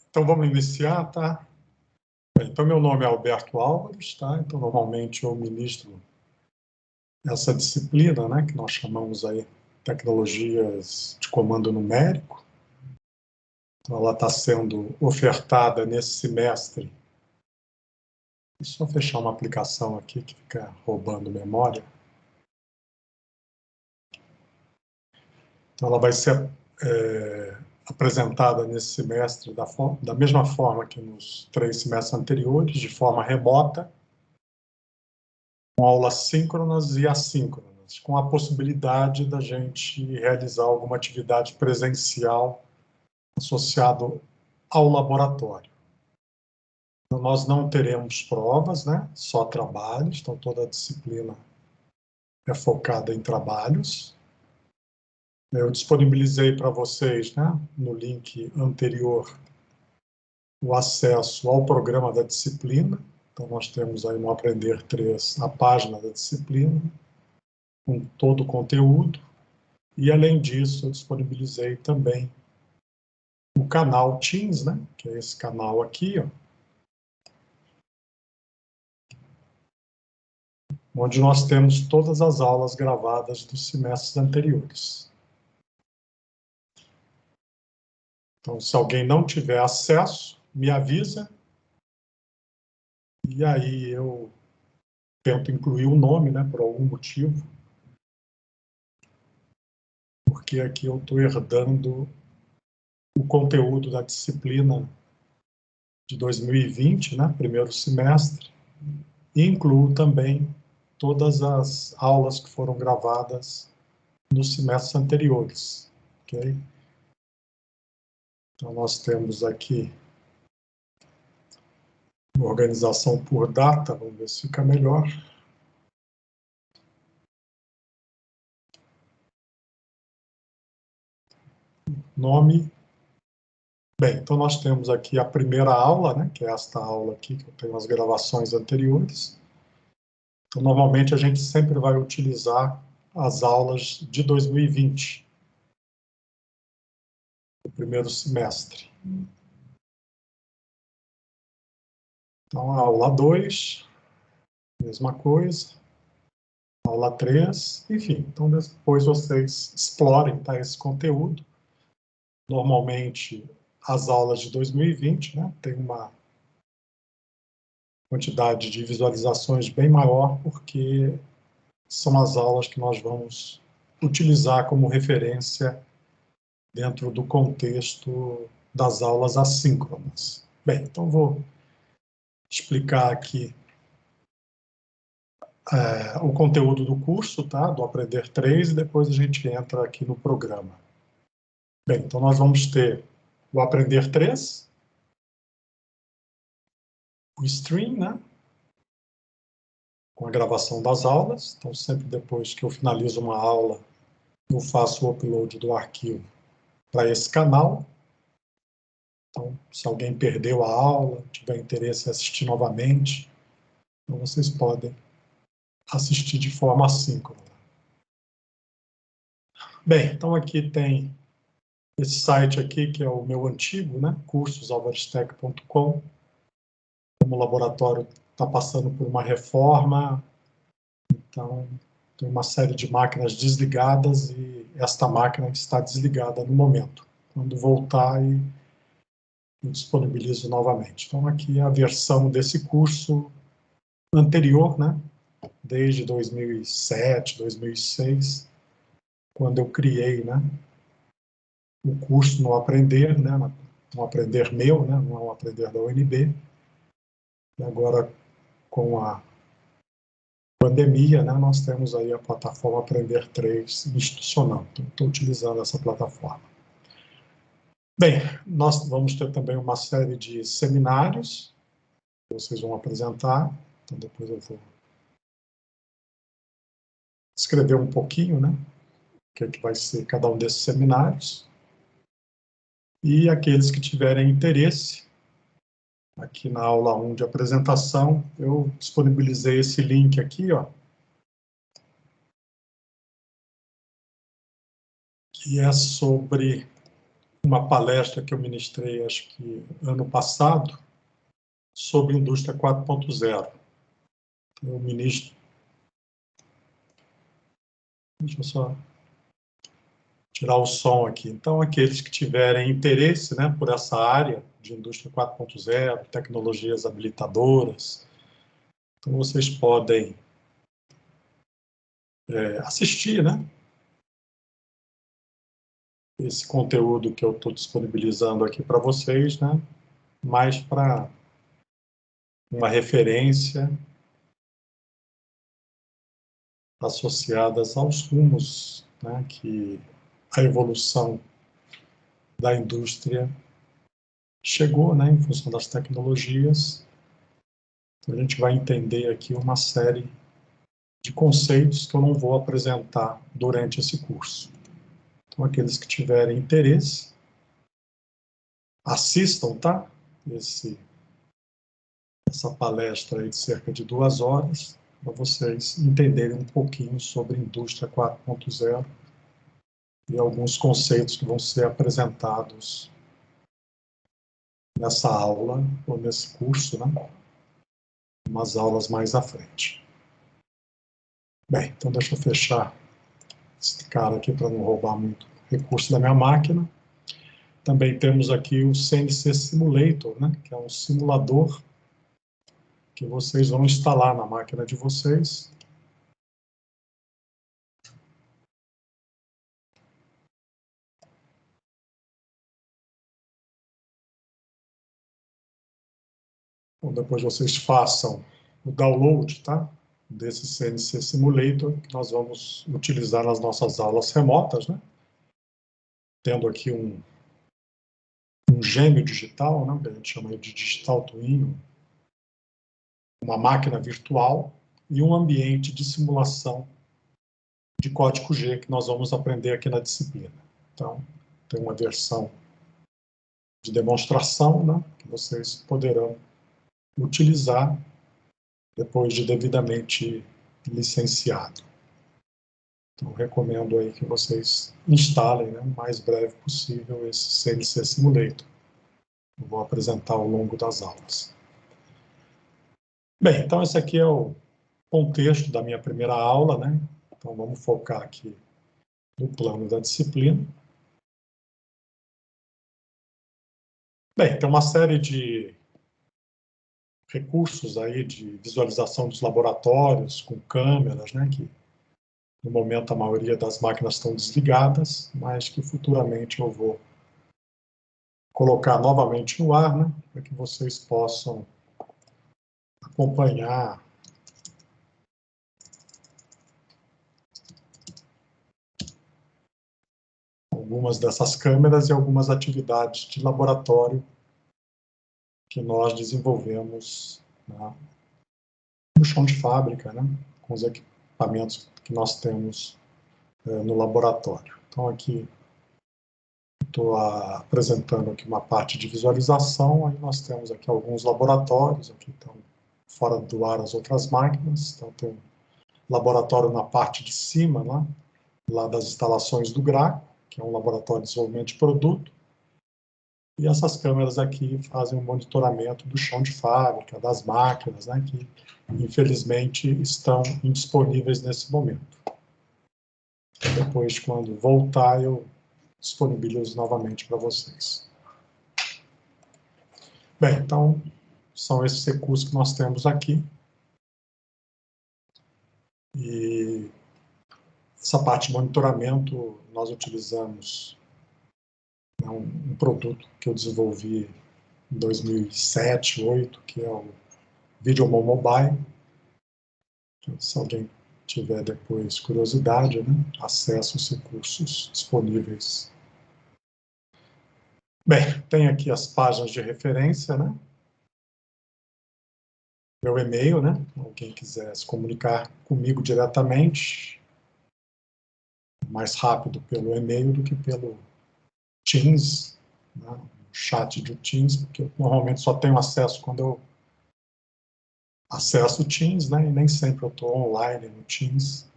Então, vamos iniciar, tá? Bem, então, meu nome é Alberto Álvares, tá? Então, normalmente eu ministro essa disciplina, né, que nós chamamos aí tecnologias de comando numérico. Então, ela está sendo ofertada nesse semestre. Deixa eu só fechar uma aplicação aqui que fica roubando memória. Então, ela vai ser apresentada nesse semestre da mesma forma que nos 3 semestres anteriores, de forma remota, com aulas síncronas e assíncronas, com a possibilidade da gente realizar alguma atividade presencial associado ao laboratório. Então, nós não teremos provas, né? Só trabalhos, então toda a disciplina é focada em trabalhos. Eu disponibilizei para vocês, né, no link anterior, o acesso ao programa da disciplina. Então, nós temos aí no Aprender 3 a página da disciplina, com todo o conteúdo. E, além disso, eu disponibilizei também o canal Teams, né, que é esse canal aqui, ó, onde nós temos todas as aulas gravadas dos semestres anteriores. Então, se alguém não tiver acesso, me avisa, e aí eu tento incluir o nome, né, por algum motivo, porque aqui eu estou herdando o conteúdo da disciplina de 2020, né, primeiro semestre, e incluo também todas as aulas que foram gravadas nos semestres anteriores, ok? Então, nós temos aqui organização por data, vamos ver se fica melhor. Nome. Bem, então nós temos aqui a primeira aula, né, que é esta aula aqui, que eu tenho as gravações anteriores. Então, normalmente, a gente sempre vai utilizar as aulas de 2020, do primeiro semestre. Então, a aula 2, mesma coisa. Aula 3, enfim. Então, depois vocês explorem, tá, esse conteúdo. Normalmente, as aulas de 2020, né, tem uma quantidade de visualizações bem maior, porque são as aulas que nós vamos utilizar como referência dentro do contexto das aulas assíncronas. Bem, então vou explicar aqui o conteúdo do curso, tá? Do Aprender 3, e depois a gente entra aqui no programa. Bem, então nós vamos ter o Aprender 3, o Stream, né? Com a gravação das aulas. Então, sempre depois que eu finalizo uma aula, eu faço o upload do arquivo para esse canal. Então, se alguém perdeu a aula, tiver interesse em assistir novamente, então vocês podem assistir de forma assíncrona. Bem, então aqui tem esse site aqui, que é o meu antigo, né, cursosalvarestech.com. Como o laboratório está passando por uma reforma, então tem uma série de máquinas desligadas e esta máquina está desligada no momento. Quando voltar, eu disponibilizo novamente. Então, aqui é a versão desse curso anterior, né? Desde 2007, 2006, quando eu criei, né, o curso no Aprender, né, no Aprender meu, né, não é o Aprender da UNB. E agora, com a pandemia, né, nós temos aí a plataforma Aprender 3 institucional. Então, estou utilizando essa plataforma. Bem, nós vamos ter também uma série de seminários que vocês vão apresentar. Então, depois eu vou escrever um pouquinho, né, o que é que vai ser cada um desses seminários. E aqueles que tiverem interesse, aqui na aula 1 de apresentação, eu disponibilizei esse link aqui, ó, que é sobre uma palestra que eu ministrei, acho que ano passado, sobre indústria 4.0. Eu ministro. Deixa eu só tirar o som aqui. Então, aqueles que tiverem interesse, né, por essa área de indústria 4.0, tecnologias habilitadoras, então vocês podem assistir, né, esse conteúdo que eu estou disponibilizando aqui para vocês, né, mais para uma referência associadas aos rumos, né, que a evolução da indústria chegou, né, em função das tecnologias. Então, a gente vai entender aqui uma série de conceitos que eu não vou apresentar durante esse curso. Então, aqueles que tiverem interesse, assistam, tá? Essa palestra aí de cerca de 2 horas, para vocês entenderem um pouquinho sobre indústria 4.0 e alguns conceitos que vão ser apresentados nessa aula, ou nesse curso, né? Umas aulas mais à frente. Bem, então deixa eu fechar esse cara aqui para não roubar muito recurso da minha máquina. Também temos aqui o CNC Simulator, né? Que é um simulador que vocês vão instalar na máquina de vocês. Então, depois vocês façam o download, tá? Desse CNC Simulator, que nós vamos utilizar nas nossas aulas remotas, né? Tendo aqui um gêmeo digital, né? Que a gente chama de Digital Twin, uma máquina virtual e um ambiente de simulação de código G que nós vamos aprender aqui na disciplina. Então, tem uma versão de demonstração, né? Que vocês poderão utilizar depois de devidamente licenciado. Então, recomendo aí que vocês instalem, né, o mais breve possível esse CNC Simulator. Eu vou apresentar ao longo das aulas. Bem, então esse aqui é o contexto da minha primeira aula, né? Então vamos focar aqui no plano da disciplina. Bem, tem uma série de recursos aí de visualização dos laboratórios com câmeras, né, que no momento a maioria das máquinas estão desligadas, mas que futuramente eu vou colocar novamente no ar, né, para que vocês possam acompanhar algumas dessas câmeras e algumas atividades de laboratório que nós desenvolvemos, né, no chão de fábrica, né, com os equipamentos que nós temos no laboratório. Então, aqui estou apresentando aqui uma parte de visualização, aí nós temos aqui alguns laboratórios, aqui estão fora do ar as outras máquinas, então tem um laboratório na parte de cima, né, lá das instalações do Graco, que é um laboratório de desenvolvimento de produto, e essas câmeras aqui fazem o monitoramento do chão de fábrica, das máquinas, né, que infelizmente estão indisponíveis nesse momento. Depois, quando voltar, eu disponibilizo novamente para vocês. Bem, então, são esses recursos que nós temos aqui. E essa parte de monitoramento, nós utilizamos, né, um produto que eu desenvolvi em 2007, 2008, que é o Videomon Mobile. Se alguém tiver depois curiosidade, né, acesse os recursos disponíveis. Bem, tem aqui as páginas de referência, né? Meu e-mail, né? Alguém quiser se comunicar comigo diretamente, mais rápido pelo e-mail do que pelo Teams, né? O chat do Teams, porque eu normalmente só tenho acesso quando eu acesso o Teams, né? E nem sempre eu estou online no Teams.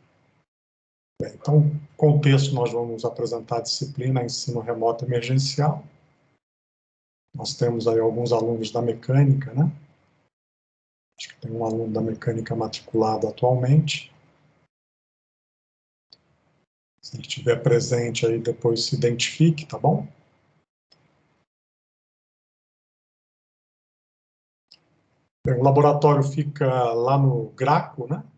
Bem, então, contexto, nós vamos apresentar a disciplina Ensino Remoto Emergencial. Nós temos aí alguns alunos da mecânica, né? Acho que tem um aluno da mecânica matriculado atualmente. Se ele estiver presente aí, depois se identifique, tá bom? Bem, o laboratório fica lá no GRACO, né?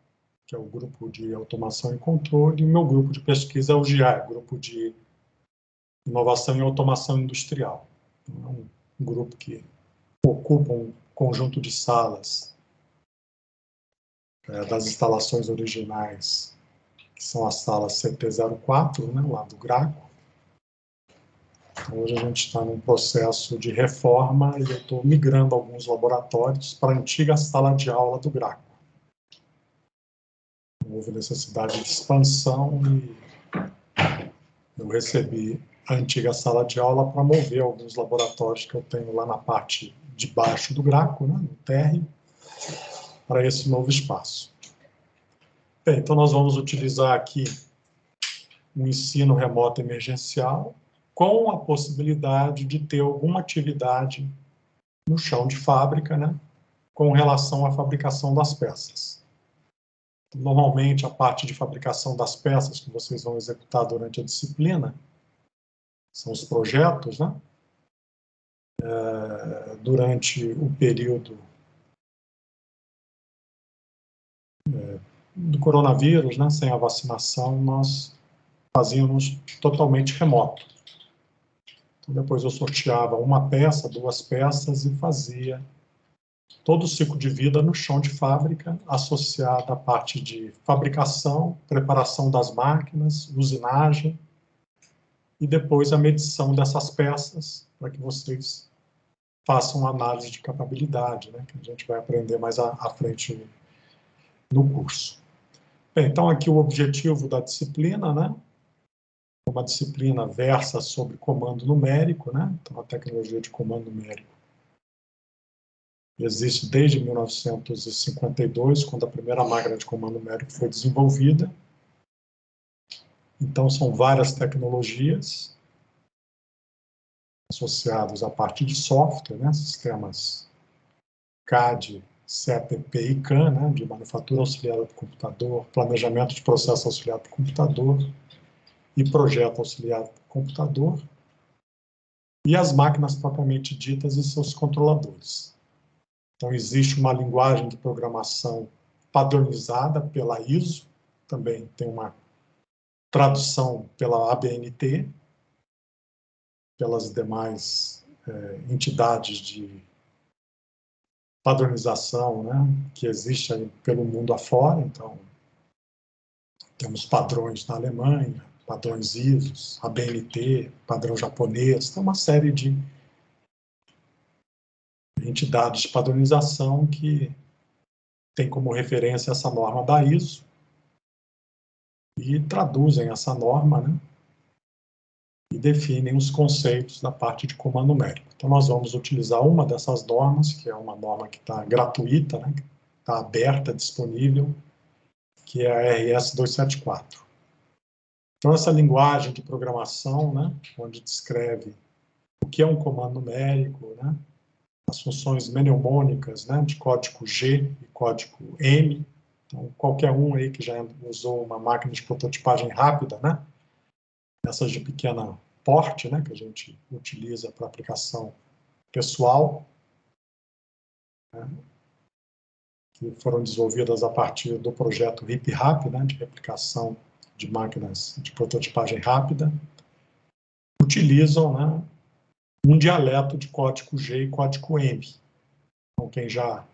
Que é o Grupo de Automação e Controle, e o meu grupo de pesquisa é o GIAI, Grupo de Inovação e Automação Industrial. Então, é um grupo que ocupa um conjunto de salas das instalações originais, que são as salas CT04, né, lá do GRACO. Então, hoje a gente está num processo de reforma e eu estou migrando alguns laboratórios para a antiga sala de aula do GRACO. Houve necessidade de expansão e eu recebi a antiga sala de aula para mover alguns laboratórios que eu tenho lá na parte de baixo do GRACO, né, no térreo, para esse novo espaço. Bem, então nós vamos utilizar aqui um ensino remoto emergencial com a possibilidade de ter alguma atividade no chão de fábrica, né, com relação à fabricação das peças. Normalmente, a parte de fabricação das peças que vocês vão executar durante a disciplina são os projetos, né? Durante o período do coronavírus, né, sem a vacinação, nós fazíamos totalmente remoto. Então, depois eu sorteava uma peça, duas peças e fazia todo o ciclo de vida no chão de fábrica, associado à parte de fabricação, preparação das máquinas, usinagem, e depois a medição dessas peças, para que vocês façam análise de capabilidade, né, que a gente vai aprender mais à frente no curso. Bem, então, aqui o objetivo da disciplina, né? Uma disciplina versa sobre comando numérico, né? Então, a tecnologia de comando numérico existe desde 1952, quando a primeira máquina de comando numérico foi desenvolvida. Então, são várias tecnologias associadas à parte de software, né? Sistemas CAD, CAPP e CAM, né? De manufatura auxiliada por computador, planejamento de processo auxiliado por computador e projeto auxiliado por computador, e as máquinas propriamente ditas e seus controladores. Então, existe uma linguagem de programação padronizada pela ISO, também tem uma tradução pela ABNT, pelas demais entidades de padronização, né, que existem pelo mundo afora. Então, temos padrões na Alemanha, padrões ISO, ABNT, padrão japonês, tem uma série de entidades de padronização que tem como referência essa norma da ISO e traduzem essa norma, né, e definem os conceitos da parte de comando numérico. Então, nós vamos utilizar uma dessas normas, que é uma norma que está gratuita, né, que está aberta, disponível, que é a RS 274. Então, essa linguagem de programação, né, onde descreve o que é um comando numérico, né, as funções mnemônicas, né, de código G e código M. Então, qualquer um aí que já usou uma máquina de prototipagem rápida, né, essas de pequena porte, né, que a gente utiliza para aplicação pessoal, né, que foram desenvolvidas a partir do projeto RIP-RAP, né, de replicação de máquinas de prototipagem rápida, utilizam, né, um dialeto de código G e código M. Então, quem já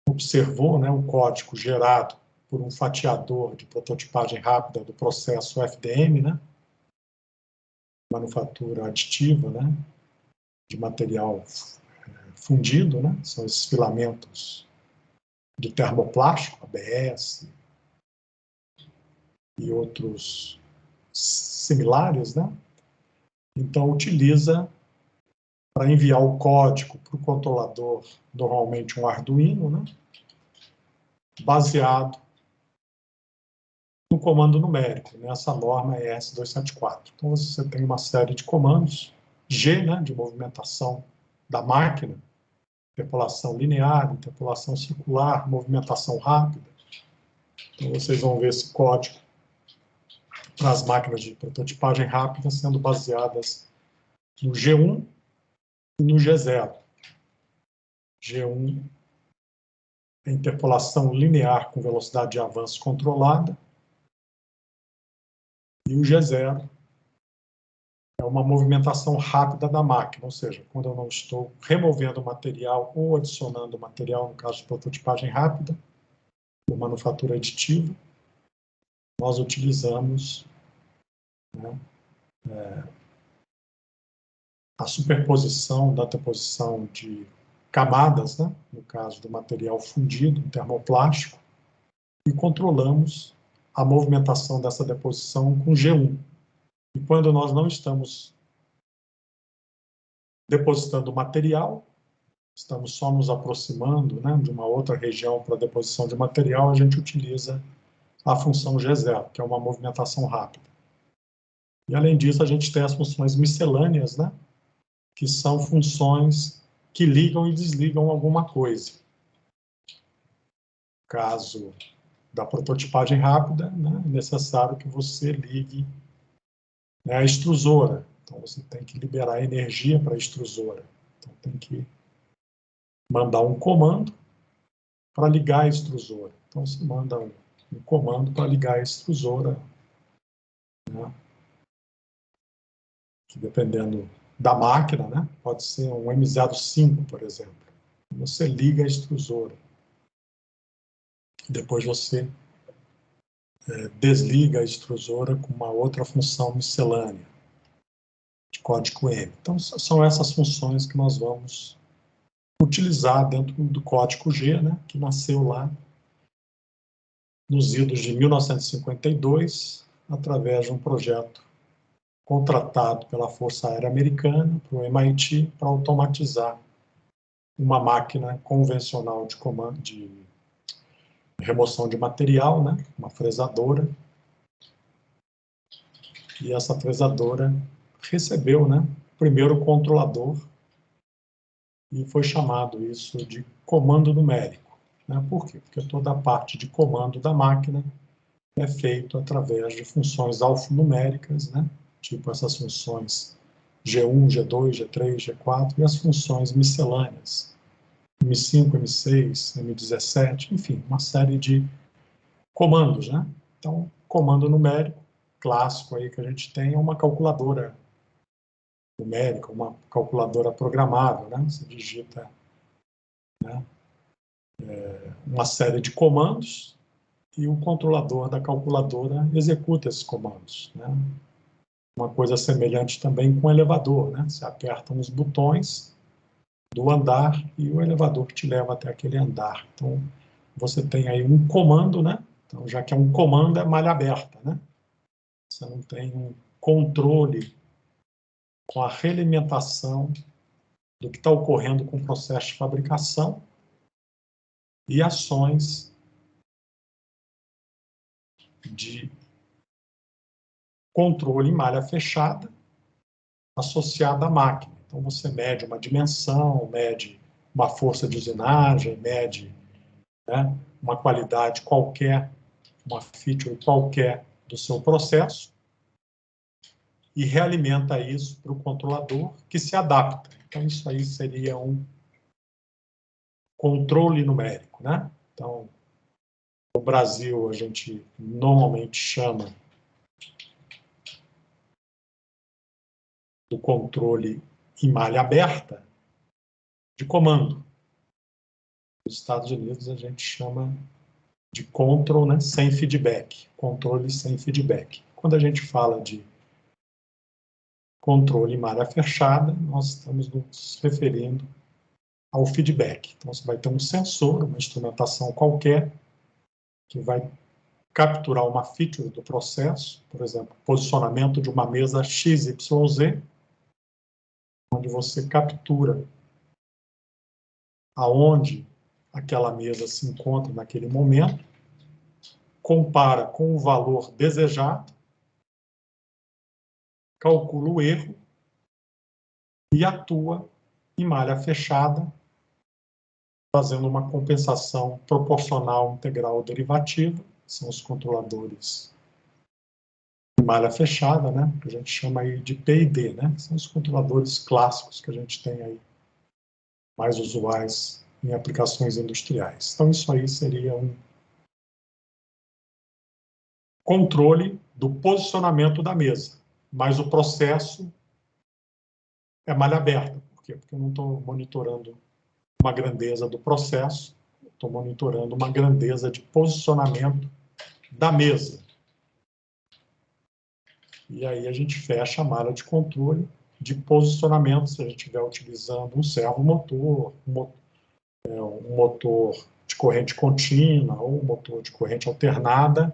observou, né, o código gerado por um fatiador de prototipagem rápida do processo FDM, né, manufatura aditiva, né, de material fundido, né, são esses filamentos de termoplástico, ABS e outros similares, né. Então, utiliza para enviar o código para o controlador, normalmente um Arduino, né, baseado no comando numérico, né? Essa norma é ES274. Então, você tem uma série de comandos, G, né, de movimentação da máquina, interpolação linear, interpolação circular, movimentação rápida. Então, vocês vão ver esse código para as máquinas de prototipagem rápida sendo baseadas no G1 e no G0. G1 é interpolação linear com velocidade de avanço controlada, e o G0 é uma movimentação rápida da máquina, ou seja, quando eu não estou removendo material ou adicionando material, no caso de prototipagem rápida, ou manufatura aditiva, nós utilizamos, né, a superposição da deposição de camadas, né, no caso do material fundido, termoplástico, e controlamos a movimentação dessa deposição com G1. E quando nós não estamos depositando material, estamos só nos aproximando, né, de uma outra região para deposição de material, a gente utiliza a função G0, que é uma movimentação rápida. E, além disso, a gente tem as funções miscelâneas, né, que são funções que ligam e desligam alguma coisa. No caso da prototipagem rápida, né, é necessário que você ligue, né, a extrusora. Então, você tem que liberar energia para a extrusora. Então, tem que mandar um comando para ligar a extrusora. Então, você manda um comando para ligar a extrusora, né, que, dependendo da máquina, né, pode ser um M05, por exemplo. Você liga a extrusora. Depois você desliga a extrusora com uma outra função miscelânea, de código M. Então, são essas funções que nós vamos utilizar dentro do código G, né, que nasceu lá nos idos de 1952, através de um projeto contratado pela Força Aérea Americana, para o MIT, para automatizar uma máquina convencional de comando, de remoção de material, né, uma fresadora. E essa fresadora recebeu, né, o primeiro controlador, e foi chamado isso de comando numérico, né? Por quê? Porque toda a parte de comando da máquina é feito através de funções alfanuméricas, né? Tipo essas funções G1, G2, G3, G4, e as funções miscelâneas, M5, M6, M17, enfim, uma série de comandos, né? Então, comando numérico clássico aí que a gente tem é uma calculadora numérica, uma calculadora programável, né? Você digita, né, uma série de comandos e o controlador da calculadora executa esses comandos, né? Uma coisa semelhante também com o elevador, né? Você aperta uns botões do andar e o elevador te leva até aquele andar. Então, você tem aí um comando, né? Então, já que é um comando, é malha aberta, né? Você não tem um controle com a realimentação do que está ocorrendo com o processo de fabricação e ações de controle em malha fechada associada à máquina. Então, você mede uma dimensão, mede uma força de usinagem, mede, né, uma qualidade qualquer, uma feature qualquer do seu processo e realimenta isso para o controlador, que se adapta. Então, isso aí seria um controle numérico, né? Então, no Brasil, a gente normalmente chama do controle em malha aberta de comando. Nos Estados Unidos, a gente chama de control, né, sem feedback, controle sem feedback. Quando a gente fala de controle em malha fechada, nós estamos nos referindo ao feedback. Então, você vai ter um sensor, uma instrumentação qualquer, que vai capturar uma feature do processo, por exemplo, posicionamento de uma mesa XYZ, onde você captura aonde aquela mesa se encontra naquele momento, compara com o valor desejado, calcula o erro e atua em malha fechada, fazendo uma compensação proporcional integral derivativa, são os controladores de malha fechada, né, que a gente chama aí de P&D, né, são os controladores clássicos que a gente tem aí, mais usuais em aplicações industriais. Então, isso aí seria um controle do posicionamento da mesa, mas o processo é malha aberta. Por quê? Porque eu não estou monitorando uma grandeza do processo, estou monitorando uma grandeza de posicionamento da mesa. E aí a gente fecha a malha de controle de posicionamento, se a gente estiver utilizando um servomotor, um motor de corrente contínua ou um motor de corrente alternada,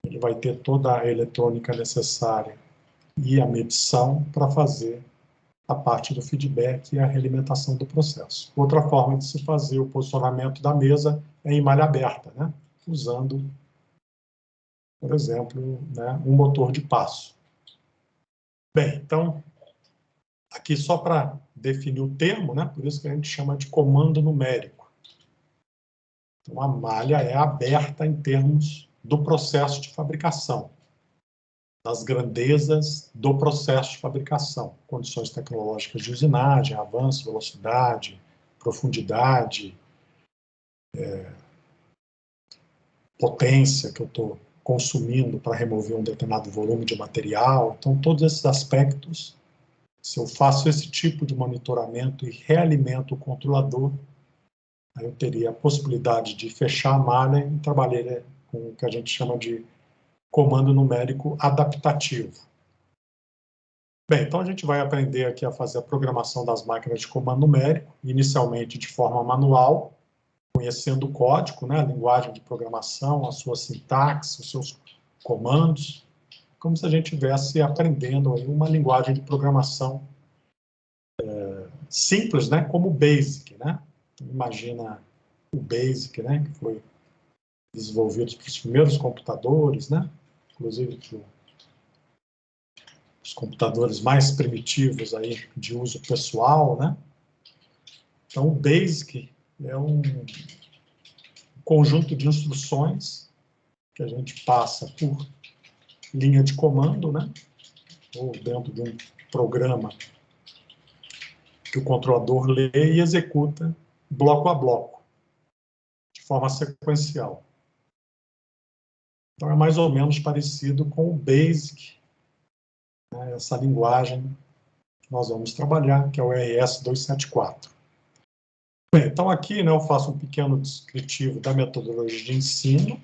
ele vai ter toda a eletrônica necessária e a medição para fazer a parte do feedback e a realimentação do processo. Outra forma de se fazer o posicionamento da mesa é em malha aberta, né? Usando, por exemplo, né, um motor de passo. Bem, então, aqui só para definir o termo, né? Por isso que a gente chama de comando numérico. Então, a malha é aberta em termos do processo de fabricação, das grandezas do processo de fabricação, condições tecnológicas de usinagem, avanço, velocidade, profundidade, potência que eu estou consumindo para remover um determinado volume de material. Então, todos esses aspectos, se eu faço esse tipo de monitoramento e realimento o controlador, aí eu teria a possibilidade de fechar a malha e trabalhar com o que a gente chama de comando numérico adaptativo. Bem, então a gente vai aprender aqui a fazer a programação das máquinas de comando numérico, inicialmente de forma manual, conhecendo o código, né, a linguagem de programação, a sua sintaxe, os seus comandos, como se a gente estivesse aprendendo aí uma linguagem de programação simples, né, como o BASIC, né? Então, imagina o BASIC, né, que foi desenvolvido para os primeiros computadores, né, inclusive os computadores mais primitivos aí de uso pessoal, né? Então, o BASIC é um conjunto de instruções que a gente passa por linha de comando, né? Ou dentro de um programa que o controlador lê e executa bloco a bloco, de forma sequencial. Então, é mais ou menos parecido com o BASIC, né? Essa linguagem que nós vamos trabalhar, que é o RS-274. Bem, então aqui, né, eu faço um pequeno descritivo da metodologia de ensino.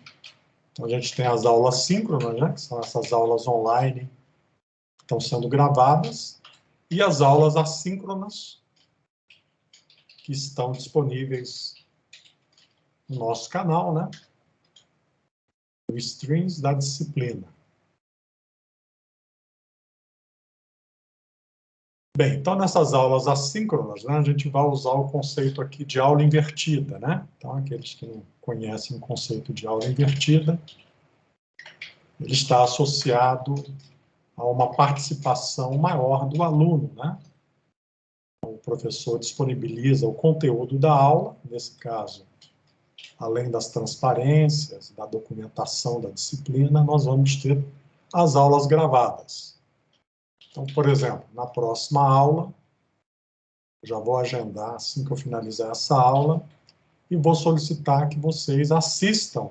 Então, a gente tem as aulas síncronas, né, que são essas aulas online que estão sendo gravadas, e as aulas assíncronas, que estão disponíveis no nosso canal, né, no Streams da disciplina. Bem, então nessas aulas assíncronas, né, a gente vai usar o conceito aqui de aula invertida, né? Então, aqueles que não conhecem o conceito de aula invertida, ele está associado a uma participação maior do aluno, né? O professor disponibiliza o conteúdo da aula, nesse caso, além das transparências, da documentação da disciplina, nós vamos ter as aulas gravadas. Então, por exemplo, na próxima aula, já vou agendar assim que eu finalizar essa aula e vou solicitar que vocês assistam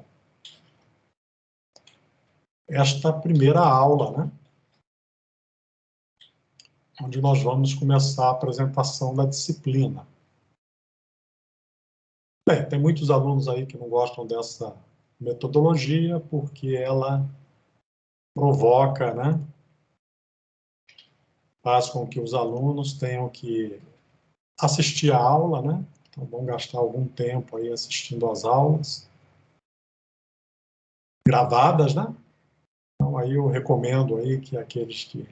esta primeira aula, né? Onde nós vamos começar a apresentação da disciplina. Bem, tem muitos alunos aí que não gostam dessa metodologia porque ela provoca, né? Faz com que os alunos tenham que assistir a aula, né? Então vão gastar algum tempo aí assistindo às aulas gravadas, né? Então aí eu recomendo aí que aqueles que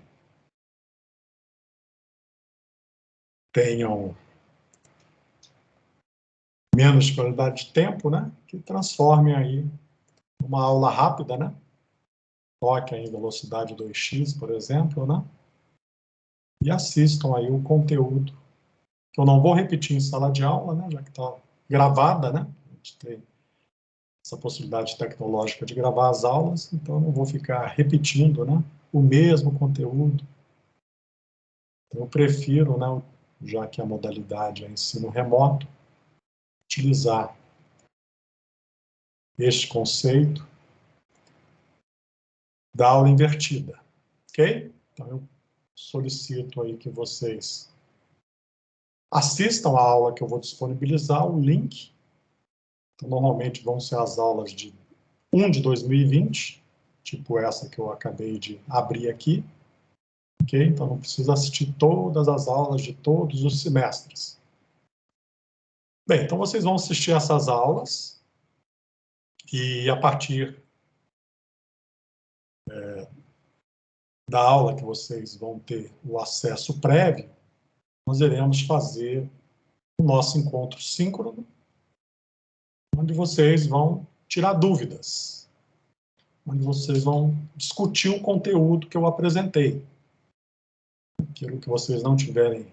tenham menos qualidade de tempo, né? Que transformem aí uma aula rápida, né? Toque em velocidade 2x, por exemplo, né? E assistam aí o conteúdo, que eu não vou repetir em sala de aula, né? Já que está gravada, né? A gente tem essa possibilidade tecnológica de gravar as aulas, então eu não vou ficar repetindo, né? O mesmo conteúdo. Então, eu prefiro, né? Já que a modalidade é ensino remoto, utilizar este conceito da aula invertida, ok? Então, eu solicito aí que vocês assistam a aula que eu vou disponibilizar, o link. Então, normalmente vão ser as aulas de 1 de 2020, tipo essa que eu acabei de abrir aqui, ok? Então, não precisa assistir todas as aulas de todos os semestres. Bem, então vocês vão assistir essas aulas e a partir da aula que vocês vão ter o acesso prévio, nós iremos fazer o nosso encontro síncrono, onde vocês vão tirar dúvidas, onde vocês vão discutir o conteúdo que eu apresentei. Aquilo que vocês não tiverem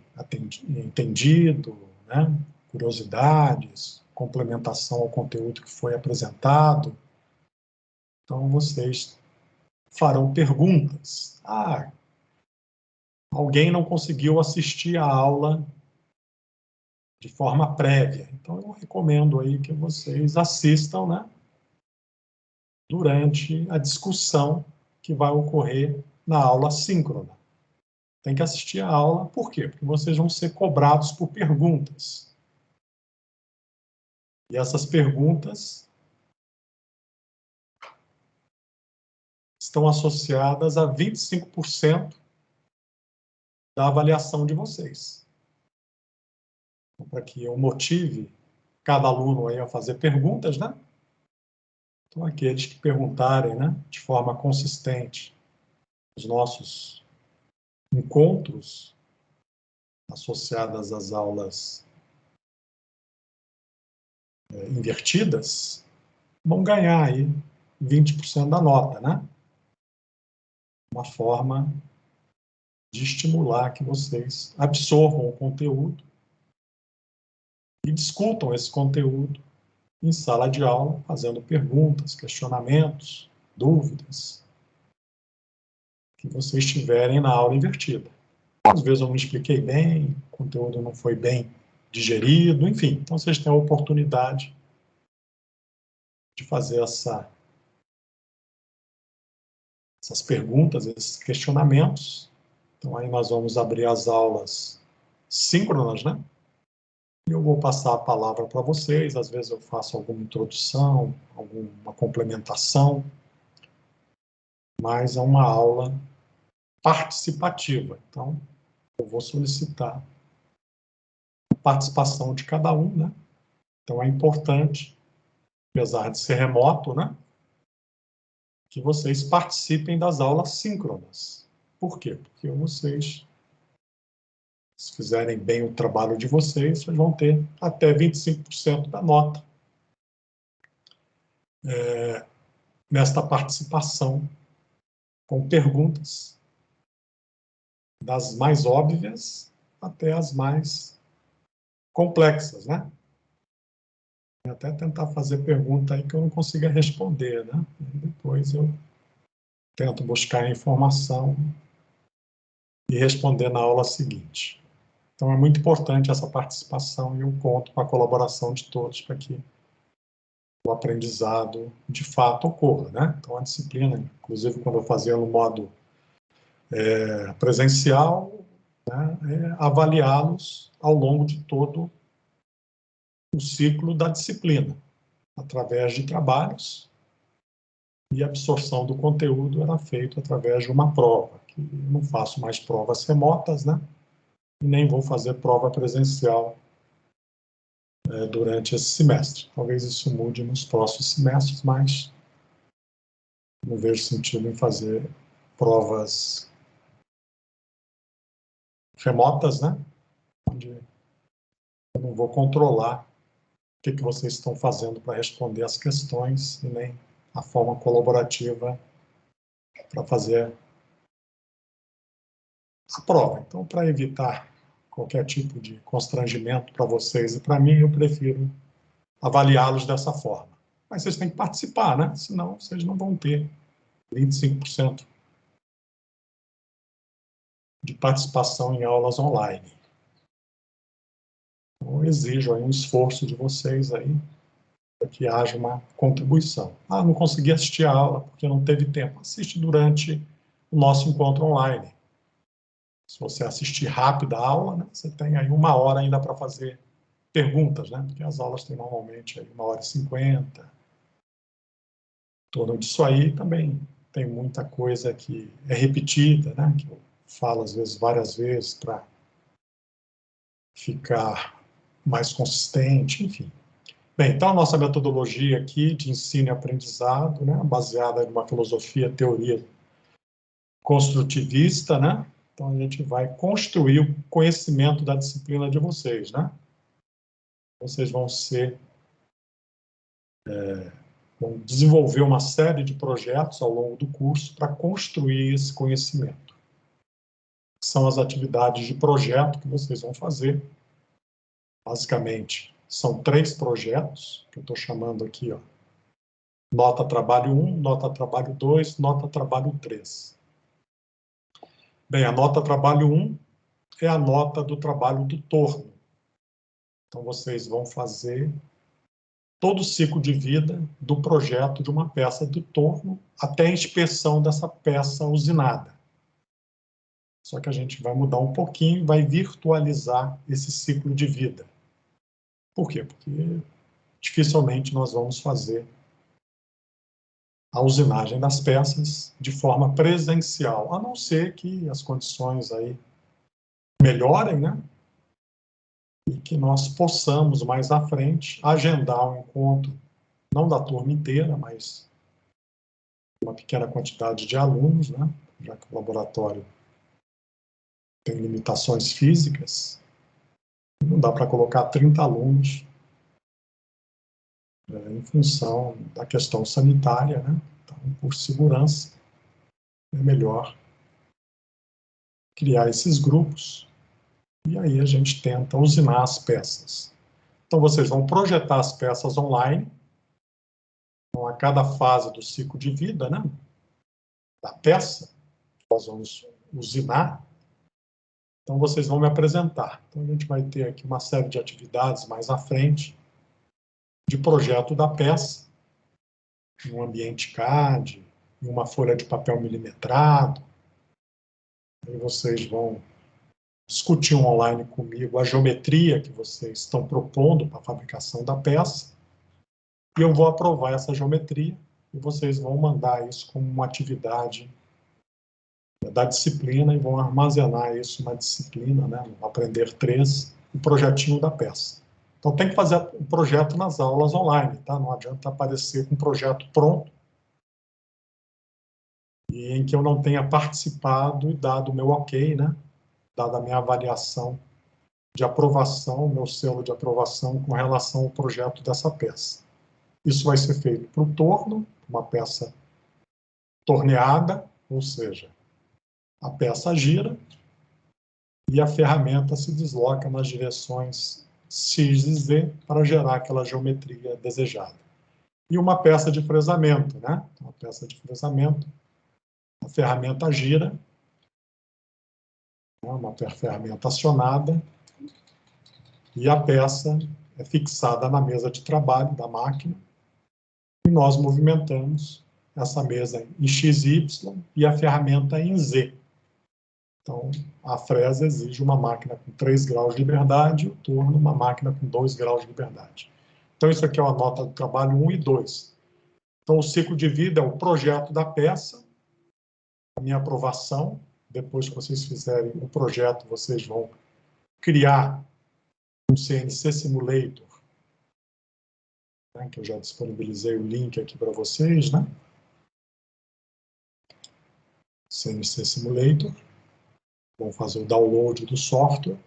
entendido, né? Curiosidades, complementação ao conteúdo que foi apresentado. Então, vocês farão perguntas. Alguém não conseguiu assistir a aula de forma prévia. Então, eu recomendo aí que vocês assistam, né? Durante a discussão que vai ocorrer na aula síncrona. Tem que assistir a aula, por quê? Porque vocês vão ser cobrados por perguntas. E essas perguntas estão associadas a 25% da avaliação de vocês. Então, para que eu motive cada aluno aí a fazer perguntas, né? Então, aqueles que perguntarem, né, de forma consistente, os nossos encontros associados às aulas invertidas, vão ganhar aí 20% da nota, né? Uma forma de estimular que vocês absorvam o conteúdo e discutam esse conteúdo em sala de aula, fazendo perguntas, questionamentos, dúvidas que vocês tiverem na aula invertida. Às vezes eu não expliquei bem, o conteúdo não foi bem digerido, enfim. Então vocês têm a oportunidade de fazer essas perguntas, esses questionamentos. Então aí nós vamos abrir as aulas síncronas, né? Eu vou passar a palavra para vocês, às vezes eu faço alguma introdução, alguma complementação, mas é uma aula participativa. Então, eu vou solicitar a participação de cada um, né? Então, é importante, apesar de ser remoto, né, que vocês participem das aulas síncronas. Por quê? Porque vocês, se fizerem bem o trabalho de vocês vão ter até 25% da nota nesta participação com perguntas das mais óbvias até as mais complexas, né? Até tentar fazer pergunta aí que eu não consiga responder, né? E depois eu tento buscar a informação e responder na aula seguinte. Então é muito importante essa participação e eu conto com a colaboração de todos para que o aprendizado de fato ocorra, né? Então a disciplina, inclusive quando eu fazia no modo presencial, né, avaliá-los ao longo de todo o ciclo da disciplina, através de trabalhos, e a absorção do conteúdo era feita através de uma prova, que eu não faço mais provas remotas, né? E nem vou fazer prova presencial durante esse semestre. Talvez isso mude nos próximos semestres, mas não vejo sentido em fazer provas remotas, né? Onde eu não vou controlar o que vocês estão fazendo para responder as questões e nem a forma colaborativa para fazer a prova. Então, para evitar qualquer tipo de constrangimento para vocês e para mim, eu prefiro avaliá-los dessa forma. Mas vocês têm que participar, né? Senão, vocês não vão ter 25% de participação em aulas online. Então, eu exijo aí um esforço de vocês aí para que haja uma contribuição. Ah, não consegui assistir a aula porque não teve tempo. Assiste durante o nosso encontro online. Se você assistir rápido a aula, né, você tem aí 1 hora ainda para fazer perguntas, né? Porque as aulas têm normalmente aí 1h50. Em torno disso aí também tem muita coisa que é repetida, né? Que eu falo às vezes várias vezes para ficar mais consistente, enfim. Bem, então a nossa metodologia aqui de ensino e aprendizado, né, baseada em uma filosofia, teoria construtivista, né? Então a gente vai construir o conhecimento da disciplina de vocês, né? Vocês vão vão desenvolver uma série de projetos ao longo do curso para construir esse conhecimento. São as atividades de projeto que vocês vão fazer. Basicamente, são 3 projetos, que eu estou chamando aqui, ó. Nota trabalho 1, nota trabalho 2, nota trabalho 3. Bem, a nota trabalho 1 é a nota do trabalho do torno. Então, vocês vão fazer todo o ciclo de vida do projeto de uma peça do torno até a inspeção dessa peça usinada. Só que a gente vai mudar um pouquinho, vai virtualizar esse ciclo de vida. Por quê? Porque dificilmente nós vamos fazer a usinagem das peças de forma presencial, a não ser que as condições aí melhorem, né? E que nós possamos, mais à frente, agendar um encontro, não da turma inteira, mas uma pequena quantidade de alunos, né? Já que o laboratório tem limitações físicas, não dá para colocar 30 alunos em função da questão sanitária, né? Então, por segurança, é melhor criar esses grupos e aí a gente tenta usinar as peças. Então, vocês vão projetar as peças online, então, a cada fase do ciclo de vida, né, da peça, nós vamos usinar. Então, vocês vão me apresentar. Então, a gente vai ter aqui uma série de atividades mais à frente, de projeto da peça, em um ambiente CAD, em uma folha de papel milimetrado. Aí vocês vão discutir online comigo a geometria que vocês estão propondo para a fabricação da peça, e eu vou aprovar essa geometria, e vocês vão mandar isso como uma atividade da disciplina e vão armazenar isso na disciplina, né, no Aprender 3, o projetinho da peça. Então tem que fazer o projeto nas aulas online, tá? Não adianta aparecer com um projeto pronto e em que eu não tenha participado e dado o meu ok, né? Dada a minha avaliação de aprovação, meu selo de aprovação com relação ao projeto dessa peça. Isso vai ser feito para o torno, uma peça torneada, ou seja, a peça gira e a ferramenta se desloca nas direções X e Z para gerar aquela geometria desejada. E uma peça de fresamento, né? Uma peça de fresamento, a ferramenta gira, né? Uma ferramenta acionada, e a peça é fixada na mesa de trabalho da máquina, e nós movimentamos essa mesa em X e Y e a ferramenta em Z. Então, a fresa exige uma máquina com 3 graus de liberdade e o torno uma máquina com 2 graus de liberdade. Então, isso aqui é uma nota do trabalho 1 e 2. Então, o ciclo de vida é o projeto da peça, a minha aprovação. Depois que vocês fizerem o projeto, vocês vão criar um CNC Simulator, né, que eu já disponibilizei o link aqui para vocês, né? CNC Simulator. Vão fazer o download do software,